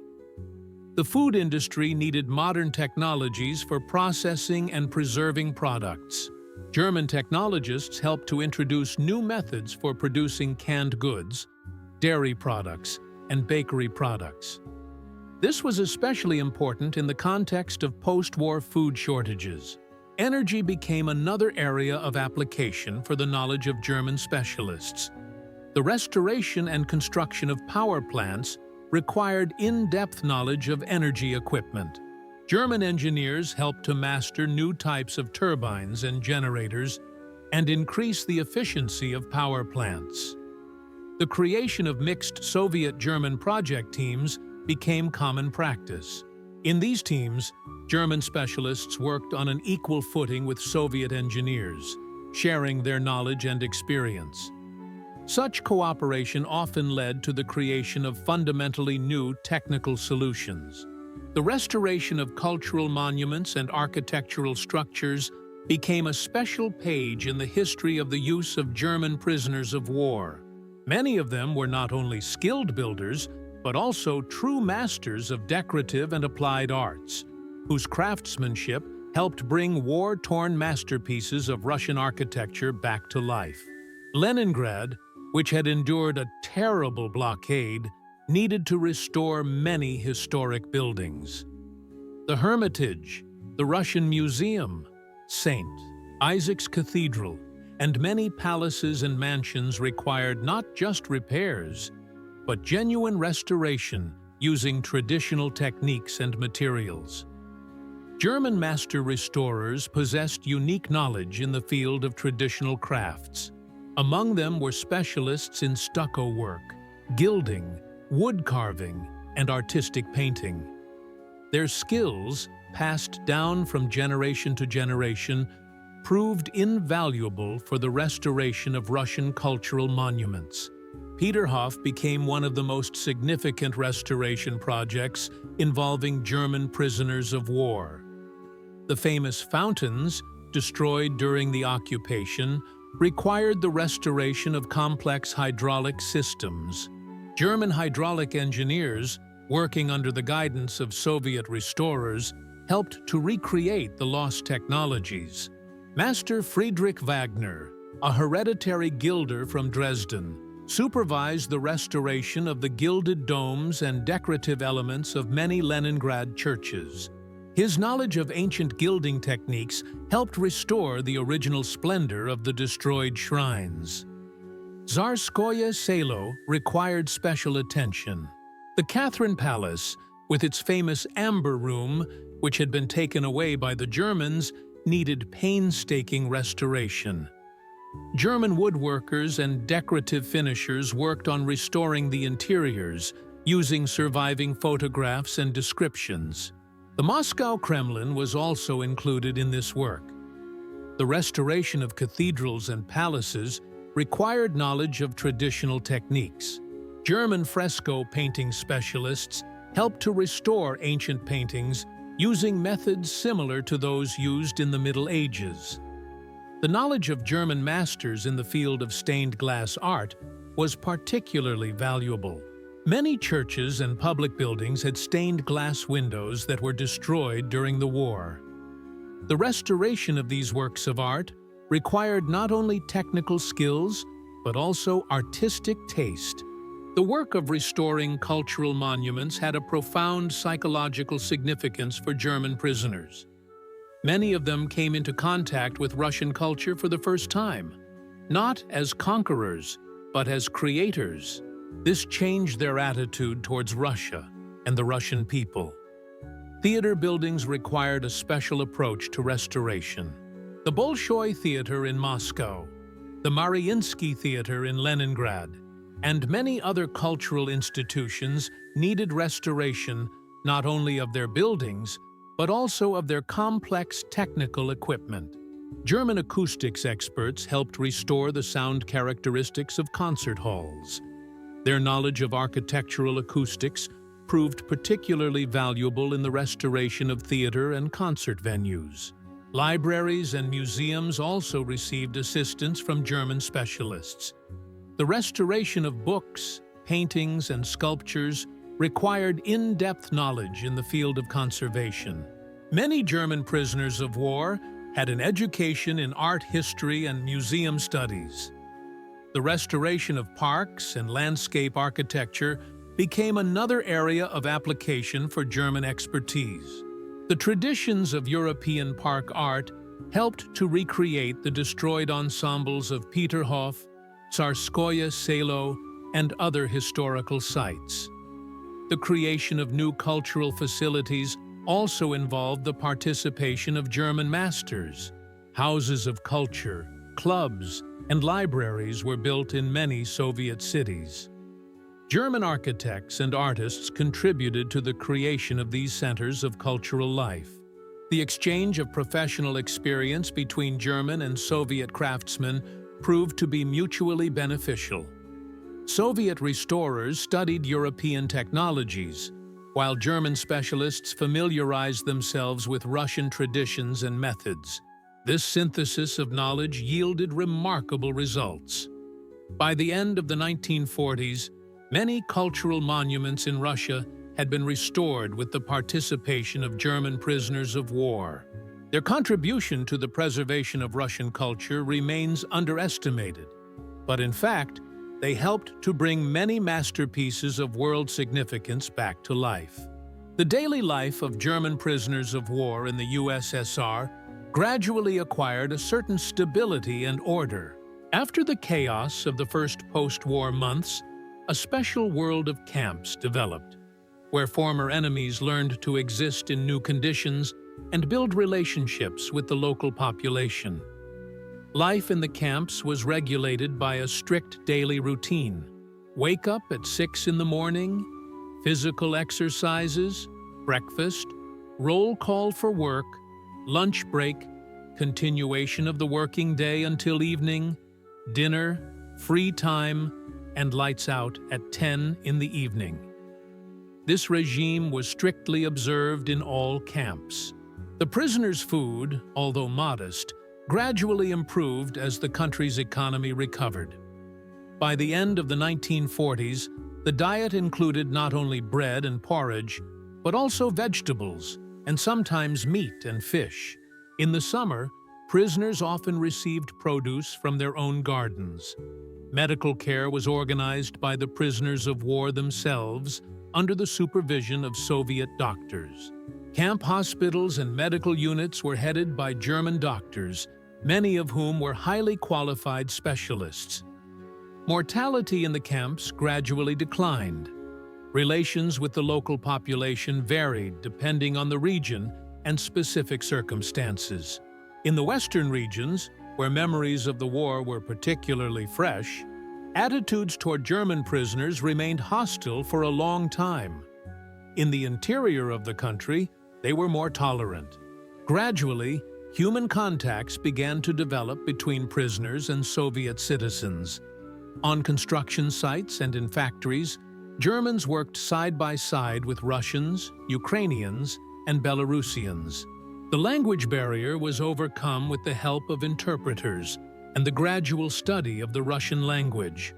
The food industry needed modern technologies for processing and preserving products. German technologists helped to introduce new methods for producing canned goods, dairy products, and bakery products. This was especially important in the context of post-war food shortages. Energy became another area of application for the knowledge of German specialists. The restoration and construction of power plants required in-depth knowledge of energy equipment. German engineers helped to master new types of turbines and generators and increase the efficiency of power plants. The creation of mixed Soviet-German project teams became common practice. In these teams, German specialists worked on an equal footing with Soviet engineers, sharing their knowledge and experience. Such cooperation often led to the creation of fundamentally new technical solutions. The restoration of cultural monuments and architectural structures became a special page in the history of the use of German prisoners of war. Many of them were not only skilled builders, but also true masters of decorative and applied arts, whose craftsmanship helped bring war-torn masterpieces of Russian architecture back to life. Leningrad, which had endured a terrible blockade, needed to restore many historic buildings. The Hermitage, the Russian Museum, St. Isaac's Cathedral, and many palaces and mansions required not just repairs, but genuine restoration using traditional techniques and materials. German master restorers possessed unique knowledge in the field of traditional crafts. Among them were specialists in stucco work, gilding, wood carving, and artistic painting. Their skills, passed down from generation to generation, proved invaluable for the restoration of Russian cultural monuments. Peterhof became one of the most significant restoration projects involving German prisoners of war. The famous fountains, destroyed during the occupation, required the restoration of complex hydraulic systems. German hydraulic engineers, working under the guidance of Soviet restorers, helped to recreate the lost technologies. Master Friedrich Wagner, a hereditary gilder from Dresden, supervised the restoration of the gilded domes and decorative elements of many Leningrad churches. His knowledge of ancient gilding techniques helped restore the original splendor of the destroyed shrines. Tsarskoye Selo required special attention. The Catherine Palace, with its famous Amber Room, which had been taken away by the Germans, needed painstaking restoration. German woodworkers and decorative finishers worked on restoring the interiors, using surviving photographs and descriptions. The Moscow Kremlin was also included in this work. The restoration of cathedrals and palaces required knowledge of traditional techniques. German fresco painting specialists helped to restore ancient paintings using methods similar to those used in the Middle Ages. The knowledge of German masters in the field of stained glass art was particularly valuable. Many churches and public buildings had stained glass windows that were destroyed during the war. The restoration of these works of art required not only technical skills, but also artistic taste. The work of restoring cultural monuments had a profound psychological significance for German prisoners. Many of them came into contact with Russian culture for the first time, not as conquerors, but as creators. This changed their attitude towards Russia and the Russian people. Theater buildings required a special approach to restoration. The Bolshoi Theater in Moscow, the Mariinsky Theater in Leningrad, and many other cultural institutions needed restoration not only of their buildings, but also of their complex technical equipment. German acoustics experts helped restore the sound characteristics of concert halls. Their knowledge of architectural acoustics proved particularly valuable in the restoration of theater and concert venues. Libraries and museums also received assistance from German specialists. The restoration of books, paintings, and sculptures required in-depth knowledge in the field of conservation. Many German prisoners of war had an education in art history and museum studies. The restoration of parks and landscape architecture became another area of application for German expertise. The traditions of European park art helped to recreate the destroyed ensembles of Peterhof, Tsarskoye Selo, and other historical sites. The creation of new cultural facilities also involved the participation of German masters. Houses of culture, clubs, and libraries were built in many Soviet cities. German architects and artists contributed to the creation of these centers of cultural life. The exchange of professional experience between German and Soviet craftsmen proved to be mutually beneficial. Soviet restorers studied European technologies, while German specialists familiarized themselves with Russian traditions and methods. This synthesis of knowledge yielded remarkable results. By the end of the 1940s, many cultural monuments in Russia had been restored with the participation of German prisoners of war. Their contribution to the preservation of Russian culture remains underestimated, but in fact, they helped to bring many masterpieces of world significance back to life. The daily life of German prisoners of war in the USSR gradually acquired a certain stability and order. After the chaos of the first post-war months, a special world of camps developed, where former enemies learned to exist in new conditions and build relationships with the local population. Life in the camps was regulated by a strict daily routine. Wake up at 6 in the morning, Physical exercises, breakfast, roll call for work, lunch break, continuation of the working day until evening, dinner, free time, and lights out at 10 in the evening. This regime was strictly observed in all camps. The prisoners' food, although modest, gradually improved as the country's economy recovered. By the end of the 1940s, the diet included not only bread and porridge, but also vegetables, and sometimes meat and fish. In the summer, prisoners often received produce from their own gardens. Medical care was organized by the prisoners of war themselves under the supervision of Soviet doctors. Camp hospitals and medical units were headed by German doctors, many of whom were highly qualified specialists. Mortality in the camps gradually declined. Relations with the local population varied depending on the region and specific circumstances. In the western regions, where memories of the war were particularly fresh, attitudes toward German prisoners remained hostile for a long time. In the interior of the country, they were more tolerant. Gradually, human contacts began to develop between prisoners and Soviet citizens. On construction sites and in factories, Germans worked side by side with Russians, Ukrainians, and Belarusians. The language barrier was overcome with the help of interpreters and the gradual study of the Russian language.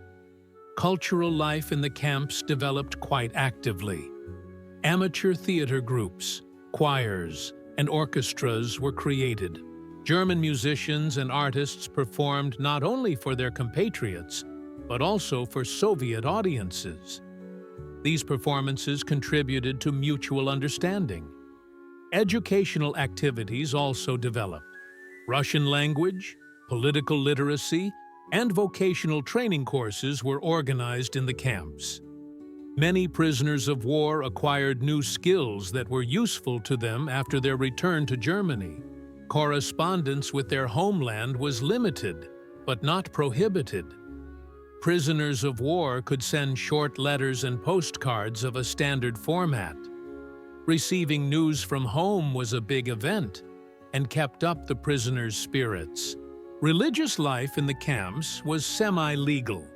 Cultural life in the camps developed quite actively. Amateur theater groups, choirs, and orchestras were created. German musicians and artists performed not only for their compatriots, but also for Soviet audiences. These performances contributed to mutual understanding. Educational activities also developed. Russian language, political literacy, and vocational training courses were organized in the camps. Many prisoners of war acquired new skills that were useful to them after their return to Germany. Correspondence with their homeland was limited, but not prohibited. Prisoners of war could send short letters and postcards of a standard format. Receiving news from home was a big event and kept up the prisoners' spirits. Religious life in the camps was semi-legal.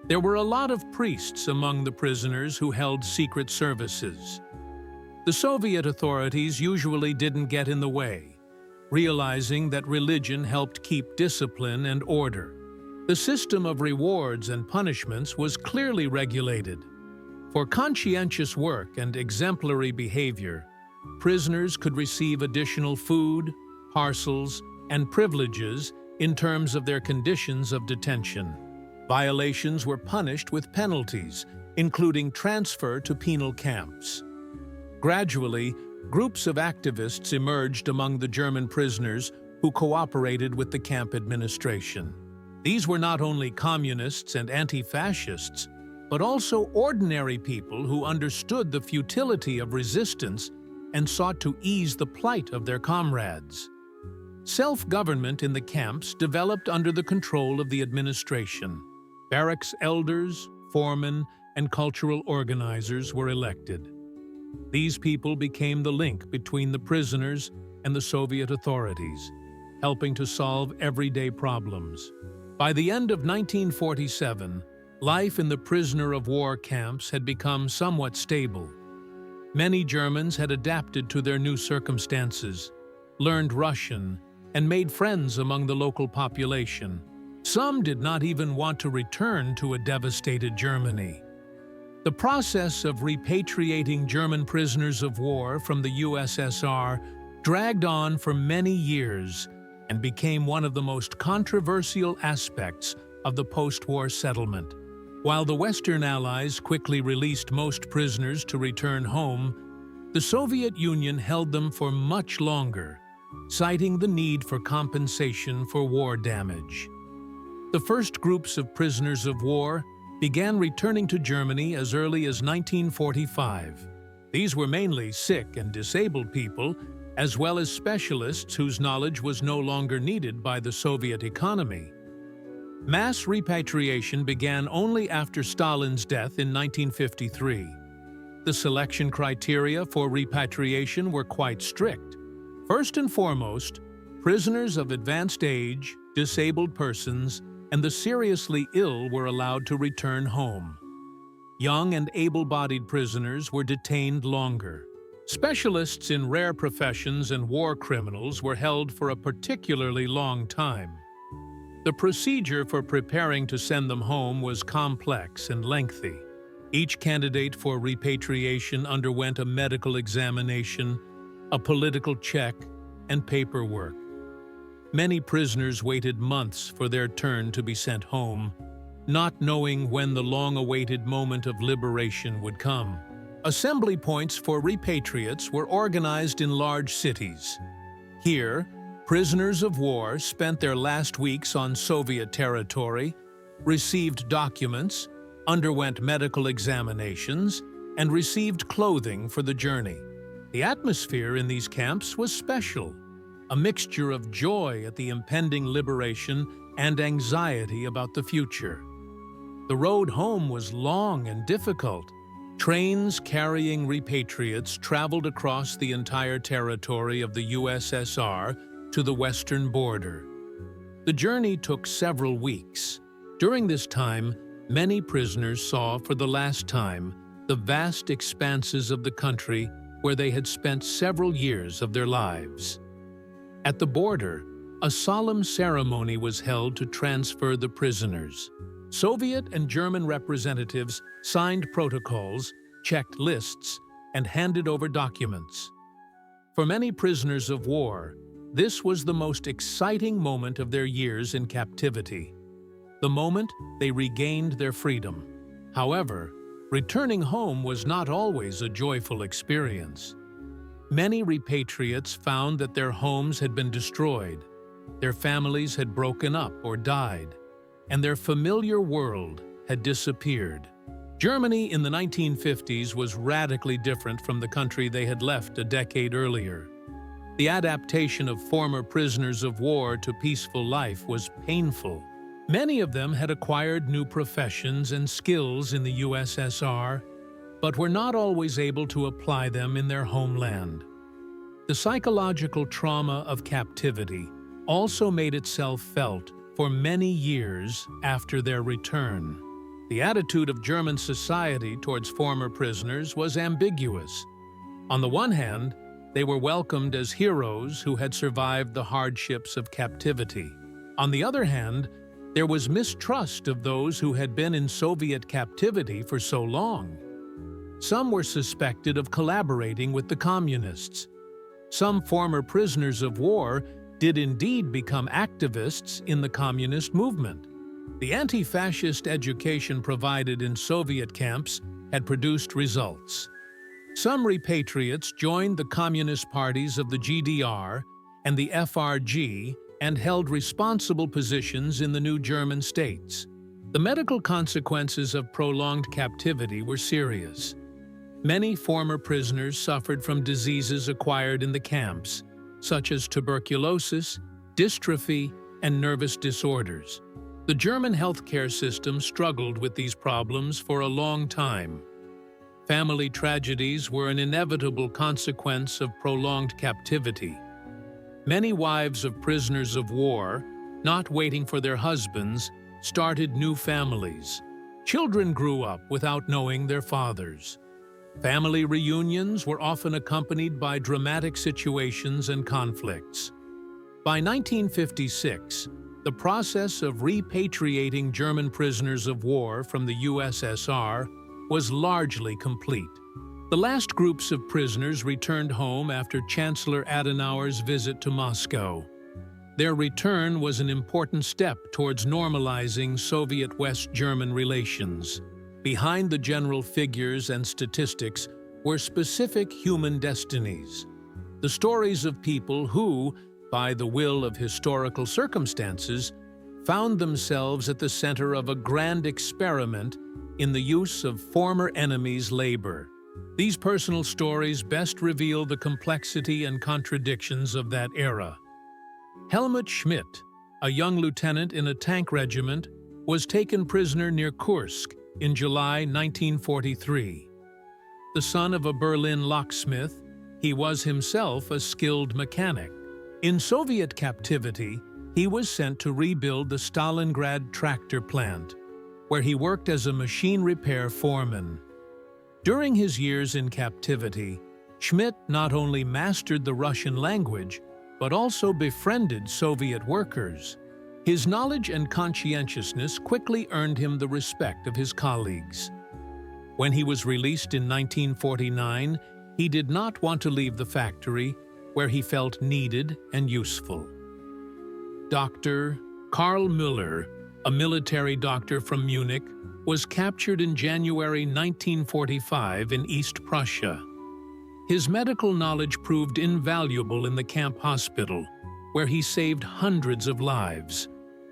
There were a lot of priests among the prisoners who held secret services. The Soviet authorities usually didn't get in the way, realizing that religion helped keep discipline and order. The system of rewards and punishments was clearly regulated. For conscientious work and exemplary behavior, prisoners could receive additional food, parcels, and privileges in terms of their conditions of detention. Violations were punished with penalties, including transfer to penal camps. Gradually, groups of activists emerged among the German prisoners who cooperated with the camp administration. These were not only communists and anti-fascists, but also ordinary people who understood the futility of resistance and sought to ease the plight of their comrades. Self-government in the camps developed under the control of the administration. Barracks elders, foremen, and cultural organizers were elected. These people became the link between the prisoners and the Soviet authorities, helping to solve everyday problems. By the end of 1947, life in the prisoner of war camps had become somewhat stable. Many Germans had adapted to their new circumstances, learned Russian, and made friends among the local population. Some did not even want to return to a devastated Germany. The process of repatriating German prisoners of war from the USSR dragged on for many years and became one of the most controversial aspects of the post-war settlement. While the Western Allies quickly released most prisoners to return home, the Soviet Union held them for much longer, citing the need for compensation for war damage. The first groups of prisoners of war began returning to Germany as early as 1945. These were mainly sick and disabled people, as well as specialists whose knowledge was no longer needed by the Soviet economy. Mass repatriation began only after Stalin's death in 1953. The selection criteria for repatriation were quite strict. First and foremost, prisoners of advanced age, disabled persons, and the seriously ill were allowed to return home. Young and able-bodied prisoners were detained longer. Specialists in rare professions and war criminals were held for a particularly long time. The procedure for preparing to send them home was complex and lengthy. Each candidate for repatriation underwent a medical examination, a political check, and paperwork. Many prisoners waited months for their turn to be sent home, not knowing when the long-awaited moment of liberation would come. Assembly points for repatriates were organized in large cities. Here, prisoners of war spent their last weeks on Soviet territory, received documents, underwent medical examinations, and received clothing for the journey. The atmosphere in these camps was special, a mixture of joy at the impending liberation and anxiety about the future. The road home was long and difficult. Trains carrying repatriates traveled across the entire territory of the USSR to the western border. The journey took several weeks. During this time, many prisoners saw for the last time the vast expanses of the country where they had spent several years of their lives. At the border, a solemn ceremony was held to transfer the prisoners. Soviet and German representatives signed protocols, checked lists, and handed over documents. For many prisoners of war, this was the most exciting moment of their years in captivity. The moment they regained their freedom. However, returning home was not always a joyful experience. Many repatriates found that their homes had been destroyed, their families had broken up or died, and their familiar world had disappeared. Germany in the 1950s was radically different from the country they had left a decade earlier. The adaptation of former prisoners of war to peaceful life was painful. Many of them had acquired new professions and skills in the USSR, but were not always able to apply them in their homeland. The psychological trauma of captivity also made itself felt for many years after their return. The attitude of German society towards former prisoners was ambiguous. On the one hand, they were welcomed as heroes who had survived the hardships of captivity. On the other hand, there was mistrust of those who had been in Soviet captivity for so long. Some were suspected of collaborating with the communists. Some former prisoners of war did indeed become activists in the communist movement. The anti-fascist education provided in Soviet camps had produced results. Some repatriates joined the communist parties of the GDR and the FRG and held responsible positions in the new German states. The medical consequences of prolonged captivity were serious. Many former prisoners suffered from diseases acquired in the camps, such as tuberculosis, dystrophy, and nervous disorders. The German healthcare system struggled with these problems for a long time. Family tragedies were an inevitable consequence of prolonged captivity. Many wives of prisoners of war, not waiting for their husbands, started new families. Children grew up without knowing their fathers. Family reunions were often accompanied by dramatic situations and conflicts. By 1956, the process of repatriating German prisoners of war from the USSR was largely complete. The last groups of prisoners returned home after Chancellor Adenauer's visit to Moscow. Their return was an important step towards normalizing Soviet-West German relations. Behind the general figures and statistics were specific human destinies. The stories of people who, by the will of historical circumstances, found themselves at the center of a grand experiment in the use of former enemies' labor. These personal stories best reveal the complexity and contradictions of that era. Helmut Schmidt, a young lieutenant in a tank regiment, was taken prisoner near Kursk in July 1943. The son of a Berlin locksmith, he was himself a skilled mechanic. In Soviet captivity, he was sent to rebuild the Stalingrad tractor plant, where he worked as a machine repair foreman. During his years in captivity, Schmidt not only mastered the Russian language, but also befriended Soviet workers. His knowledge and conscientiousness quickly earned him the respect of his colleagues. When he was released in 1949, he did not want to leave the factory, where he felt needed and useful. Dr. Karl Müller, a military doctor from Munich, was captured in January 1945 in East Prussia. His medical knowledge proved invaluable in the camp hospital, where he saved hundreds of lives,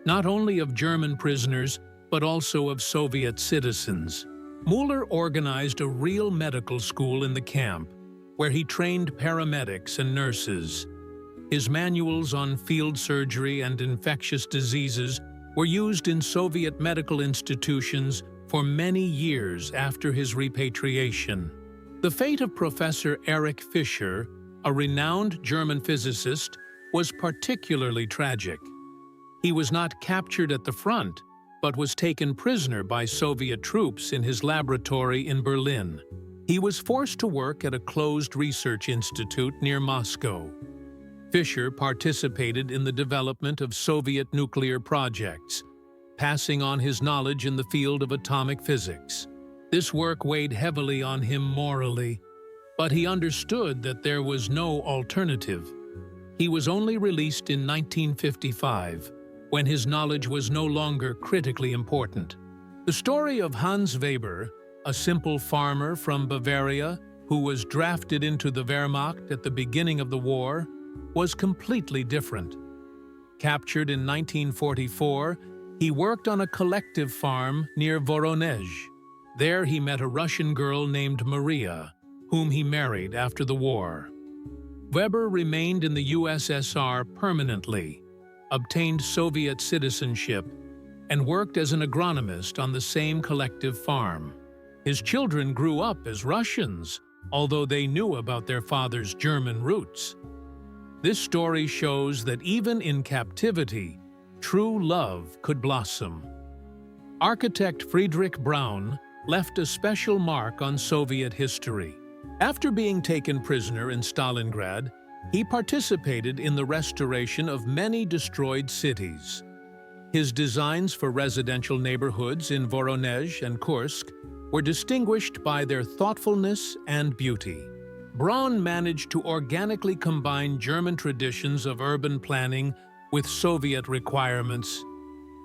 not only of German prisoners, but also of Soviet citizens. Müller organized a real medical school in the camp, where he trained paramedics and nurses. His manuals on field surgery and infectious diseases were used in Soviet medical institutions for many years after his repatriation. The fate of Professor Erich Fischer, a renowned German physicist, was particularly tragic. He was not captured at the front, but was taken prisoner by Soviet troops in his laboratory in Berlin. He was forced to work at a closed research institute near Moscow. Fischer participated in the development of Soviet nuclear projects, passing on his knowledge in the field of atomic physics. This work weighed heavily on him morally, but he understood that there was no alternative. He was only released in 1955, when his knowledge was no longer critically important. The story of Hans Weber, a simple farmer from Bavaria who was drafted into the Wehrmacht at the beginning of the war, was completely different. Captured in 1944, he worked on a collective farm near Voronezh. There he met a Russian girl named Maria, whom he married after the war. Weber remained in the USSR permanently, obtained Soviet citizenship, and worked as an agronomist on the same collective farm. His children grew up as Russians, although they knew about their father's German roots. This story shows that even in captivity, true love could blossom. Architect Friedrich Braun left a special mark on Soviet history. After being taken prisoner in Stalingrad, he participated in the restoration of many destroyed cities. His designs for residential neighborhoods in Voronezh and Kursk were distinguished by their thoughtfulness and beauty. Braun managed to organically combine German traditions of urban planning with Soviet requirements.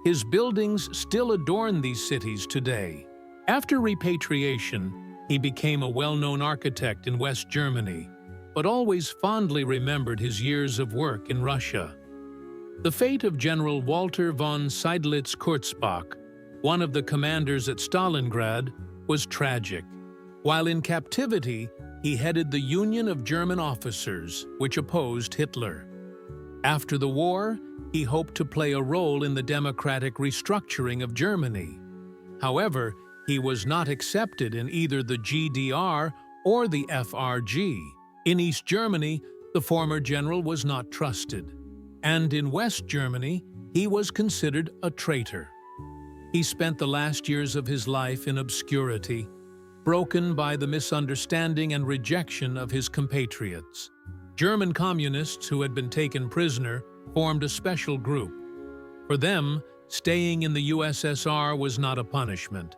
His buildings still adorn these cities today. After repatriation, he became a well-known architect in West Germany, but always fondly remembered his years of work in Russia. The fate of General Walter von Seydlitz-Kurzbach, one of the commanders at Stalingrad, was tragic. While in captivity, he headed the Union of German Officers, which opposed Hitler. After the war, he hoped to play a role in the democratic restructuring of Germany. However, he was not accepted in either the GDR or the FRG. In East Germany, the former general was not trusted, and in West Germany, he was considered a traitor. He spent the last years of his life in obscurity, broken by the misunderstanding and rejection of his compatriots. German communists who had been taken prisoner formed a special group. For them, staying in the USSR was not a punishment,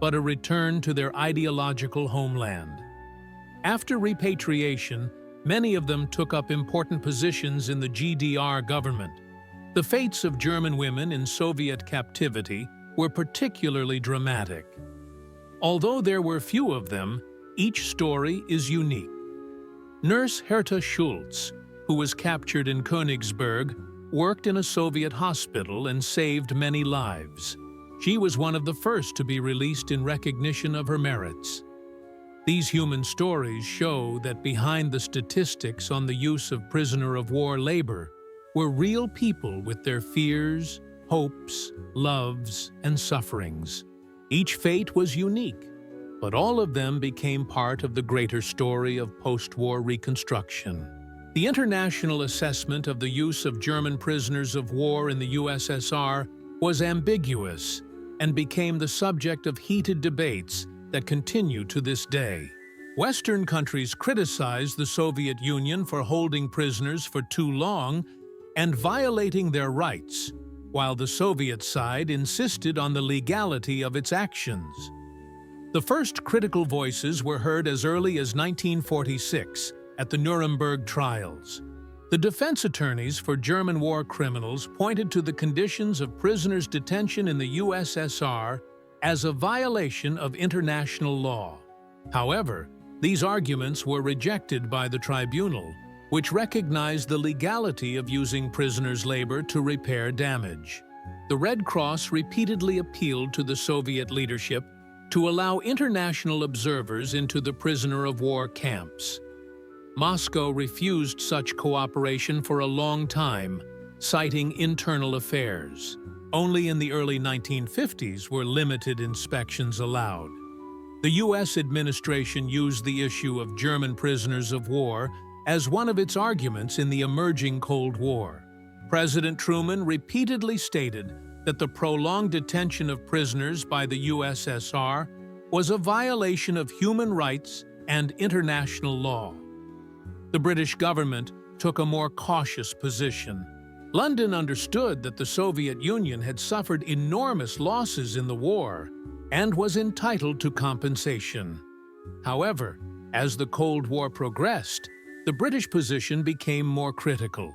but a return to their ideological homeland. After repatriation, many of them took up important positions in the GDR government. The fates of German women in Soviet captivity were particularly dramatic. Although there were few of them, each story is unique. Nurse Herta Schultz, who was captured in Königsberg, worked in a Soviet hospital and saved many lives. She was one of the first to be released in recognition of her merits. These human stories show that behind the statistics on the use of prisoner of war labor were real people with their fears, hopes, loves, and sufferings. Each fate was unique, but all of them became part of the greater story of post-war reconstruction. The international assessment of the use of German prisoners of war in the USSR was ambiguous and became the subject of heated debates that continue to this day. Western countries criticized the Soviet Union for holding prisoners for too long and violating their rights, while the Soviet side insisted on the legality of its actions. The first critical voices were heard as early as 1946 at the Nuremberg trials. The defense attorneys for German war criminals pointed to the conditions of prisoners' detention in the USSR as a violation of international law. However, these arguments were rejected by the tribunal, which recognized the legality of using prisoners' labor to repair damage. The Red Cross repeatedly appealed to the Soviet leadership to allow international observers into the prisoner of war camps. Moscow refused such cooperation for a long time, citing internal affairs. Only in the early 1950s were limited inspections allowed. The U.S. administration used the issue of German prisoners of war as one of its arguments in the emerging Cold War. President Truman repeatedly stated that the prolonged detention of prisoners by the USSR was a violation of human rights and international law. The British government took a more cautious position. London understood that the Soviet Union had suffered enormous losses in the war and was entitled to compensation. However, as the Cold War progressed, the British position became more critical.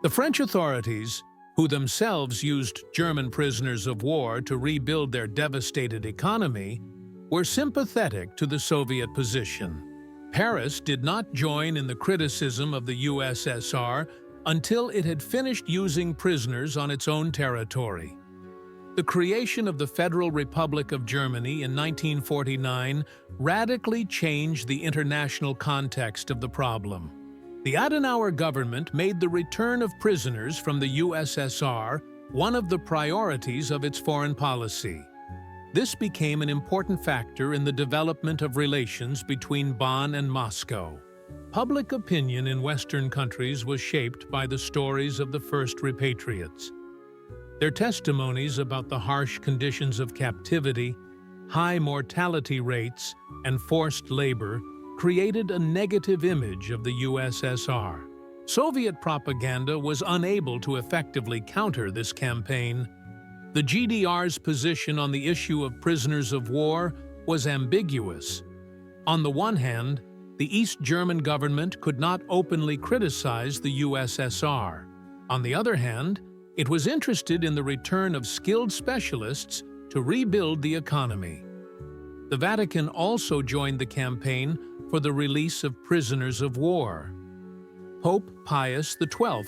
The French authorities, who themselves used German prisoners of war to rebuild their devastated economy, were sympathetic to the Soviet position. Paris did not join in the criticism of the USSR until it had finished using prisoners on its own territory. The creation of the Federal Republic of Germany in 1949 radically changed the international context of the problem. The Adenauer government made the return of prisoners from the USSR one of the priorities of its foreign policy. This became an important factor in the development of relations between Bonn and Moscow. Public opinion in Western countries was shaped by the stories of the first repatriates. Their testimonies about the harsh conditions of captivity, high mortality rates, and forced labor created a negative image of the USSR. Soviet propaganda was unable to effectively counter this campaign. The GDR's position on the issue of prisoners of war was ambiguous. On the one hand, the East German government could not openly criticize the USSR. On the other hand, it was interested in the return of skilled specialists to rebuild the economy. The Vatican also joined the campaign for the release of prisoners of war. Pope Pius XII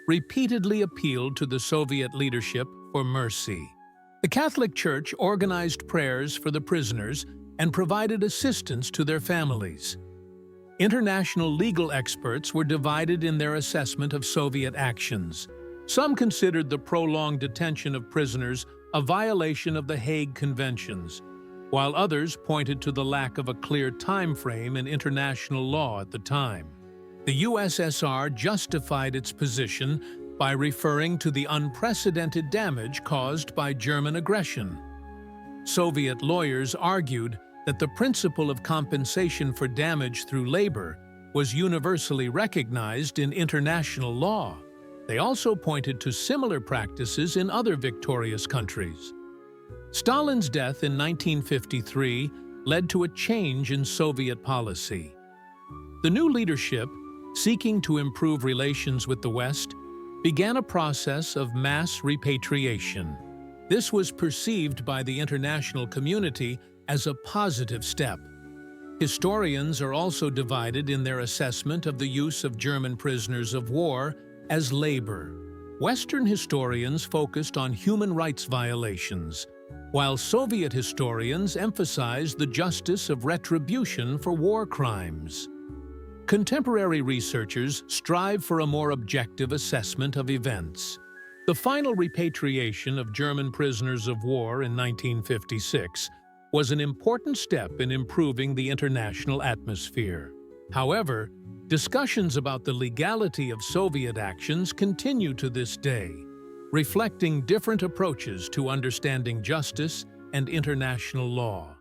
repeatedly appealed to the Soviet leadership for mercy. The Catholic Church organized prayers for the prisoners and provided assistance to their families. International legal experts were divided in their assessment of Soviet actions. Some considered the prolonged detention of prisoners a violation of the Hague Conventions, while others pointed to the lack of a clear time frame in international law at the time. The USSR justified its position by referring to the unprecedented damage caused by German aggression. Soviet lawyers argued that the principle of compensation for damage through labor was universally recognized in international law. They also pointed to similar practices in other victorious countries. Stalin's death in 1953 led to a change in Soviet policy. The new leadership, seeking to improve relations with the West, began a process of mass repatriation. This was perceived by the international community as a positive step. Historians are also divided in their assessment of the use of German prisoners of war as labor. Western historians focused on human rights violations, while Soviet historians emphasized the justice of retribution for war crimes. Contemporary researchers strive for a more objective assessment of events. The final repatriation of German prisoners of war in 1956 was an important step in improving the international atmosphere. However, discussions about the legality of Soviet actions continue to this day, reflecting different approaches to understanding justice and international law.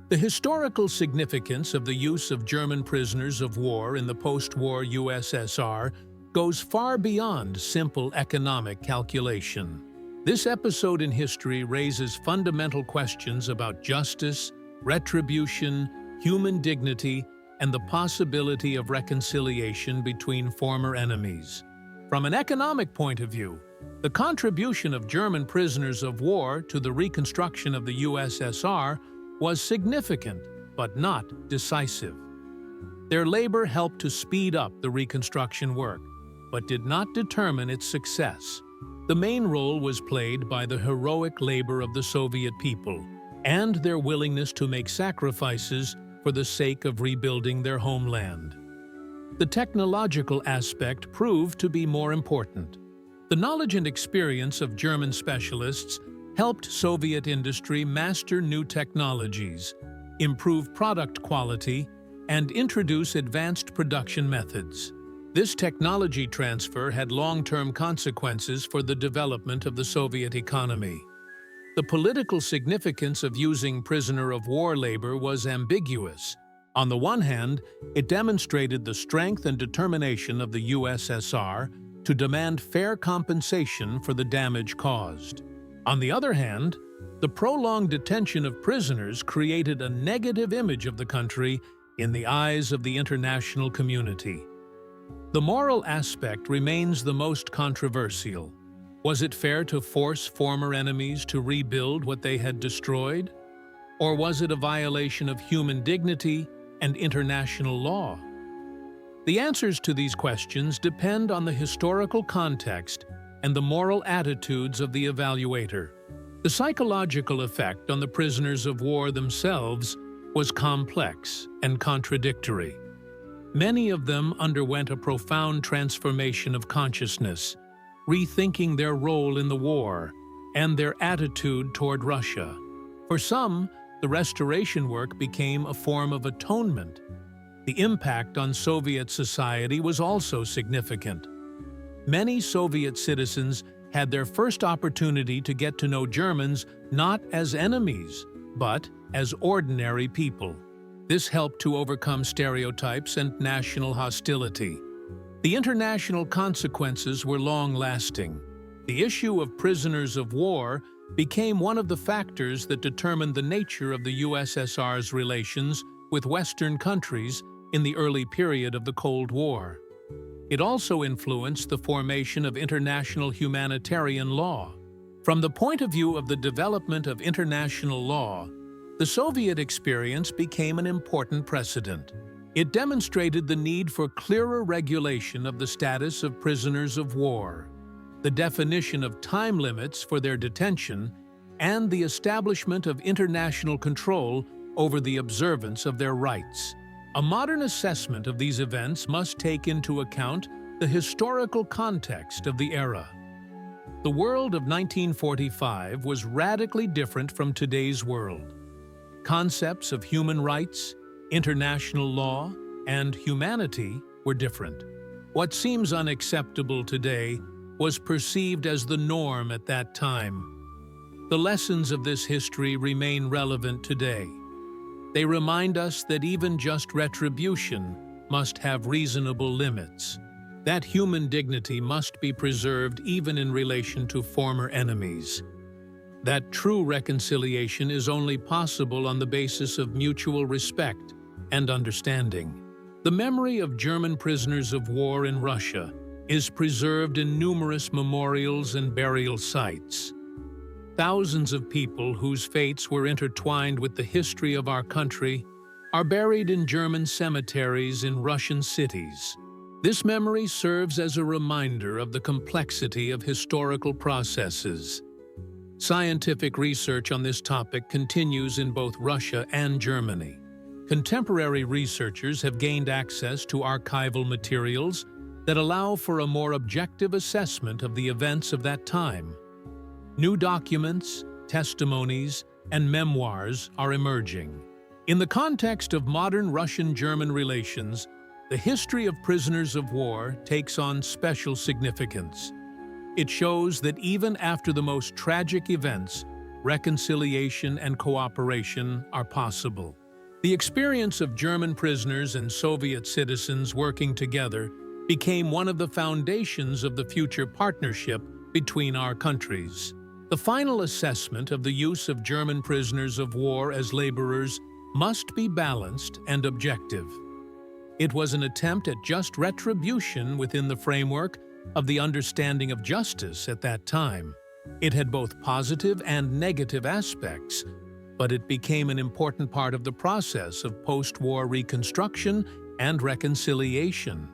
The historical significance of the use of German prisoners of war in the post-war USSR goes far beyond simple economic calculation. This episode in history raises fundamental questions about justice, retribution, human dignity, and the possibility of reconciliation between former enemies. From an economic point of view, the contribution of German prisoners of war to the reconstruction of the USSR was significant, but not decisive. Their labor helped to speed up the reconstruction work, but did not determine its success. The main role was played by the heroic labor of the Soviet people and their willingness to make sacrifices for the sake of rebuilding their homeland. The technological aspect proved to be more important. The knowledge and experience of German specialists helped Soviet industry master new technologies, improve product quality, and introduce advanced production methods. This technology transfer had long-term consequences for the development of the Soviet economy. The political significance of using prisoner-of-war labor was ambiguous. On the one hand, it demonstrated the strength and determination of the USSR to demand fair compensation for the damage caused. On the other hand, the prolonged detention of prisoners created a negative image of the country in the eyes of the international community. The moral aspect remains the most controversial. Was it fair to force former enemies to rebuild what they had destroyed? Or was it a violation of human dignity and international law? The answers to these questions depend on the historical context and the moral attitudes of the evaluator. The psychological effect on the prisoners of war themselves was complex and contradictory. Many of them underwent a profound transformation of consciousness, rethinking their role in the war and their attitude toward Russia. For some, the restoration work became a form of atonement. The impact on Soviet society was also significant. Many Soviet citizens had their first opportunity to get to know Germans not as enemies, but as ordinary people. This helped to overcome stereotypes and national hostility. The international consequences were long-lasting. The issue of prisoners of war became one of the factors that determined the nature of the USSR's relations with Western countries in the early period of the Cold War. It also influenced the formation of international humanitarian law. From the point of view of the development of international law, the Soviet experience became an important precedent. It demonstrated the need for clearer regulation of the status of prisoners of war, the definition of time limits for their detention, and the establishment of international control over the observance of their rights. A modern assessment of these events must take into account the historical context of the era. The world of 1945 was radically different from today's world. Concepts of human rights, international law, and humanity were different. What seems unacceptable today was perceived as the norm at that time. The lessons of this history remain relevant today. They remind us that even just retribution must have reasonable limits, that human dignity must be preserved even in relation to former enemies, that true reconciliation is only possible on the basis of mutual respect and understanding. The memory of German prisoners of war in Russia is preserved in numerous memorials and burial sites. Thousands of people whose fates were intertwined with the history of our country are buried in German cemeteries in Russian cities. This memory serves as a reminder of the complexity of historical processes. Scientific research on this topic continues in both Russia and Germany. Contemporary researchers have gained access to archival materials that allow for a more objective assessment of the events of that time. New documents, testimonies, and memoirs are emerging. In the context of modern Russian-German relations, the history of prisoners of war takes on special significance. It shows that even after the most tragic events, reconciliation and cooperation are possible. The experience of German prisoners and Soviet citizens working together became one of the foundations of the future partnership between our countries. The final assessment of the use of German prisoners of war as laborers must be balanced and objective. It was an attempt at just retribution within the framework of the understanding of justice at that time. It had both positive and negative aspects, but it became an important part of the process of post-war reconstruction and reconciliation.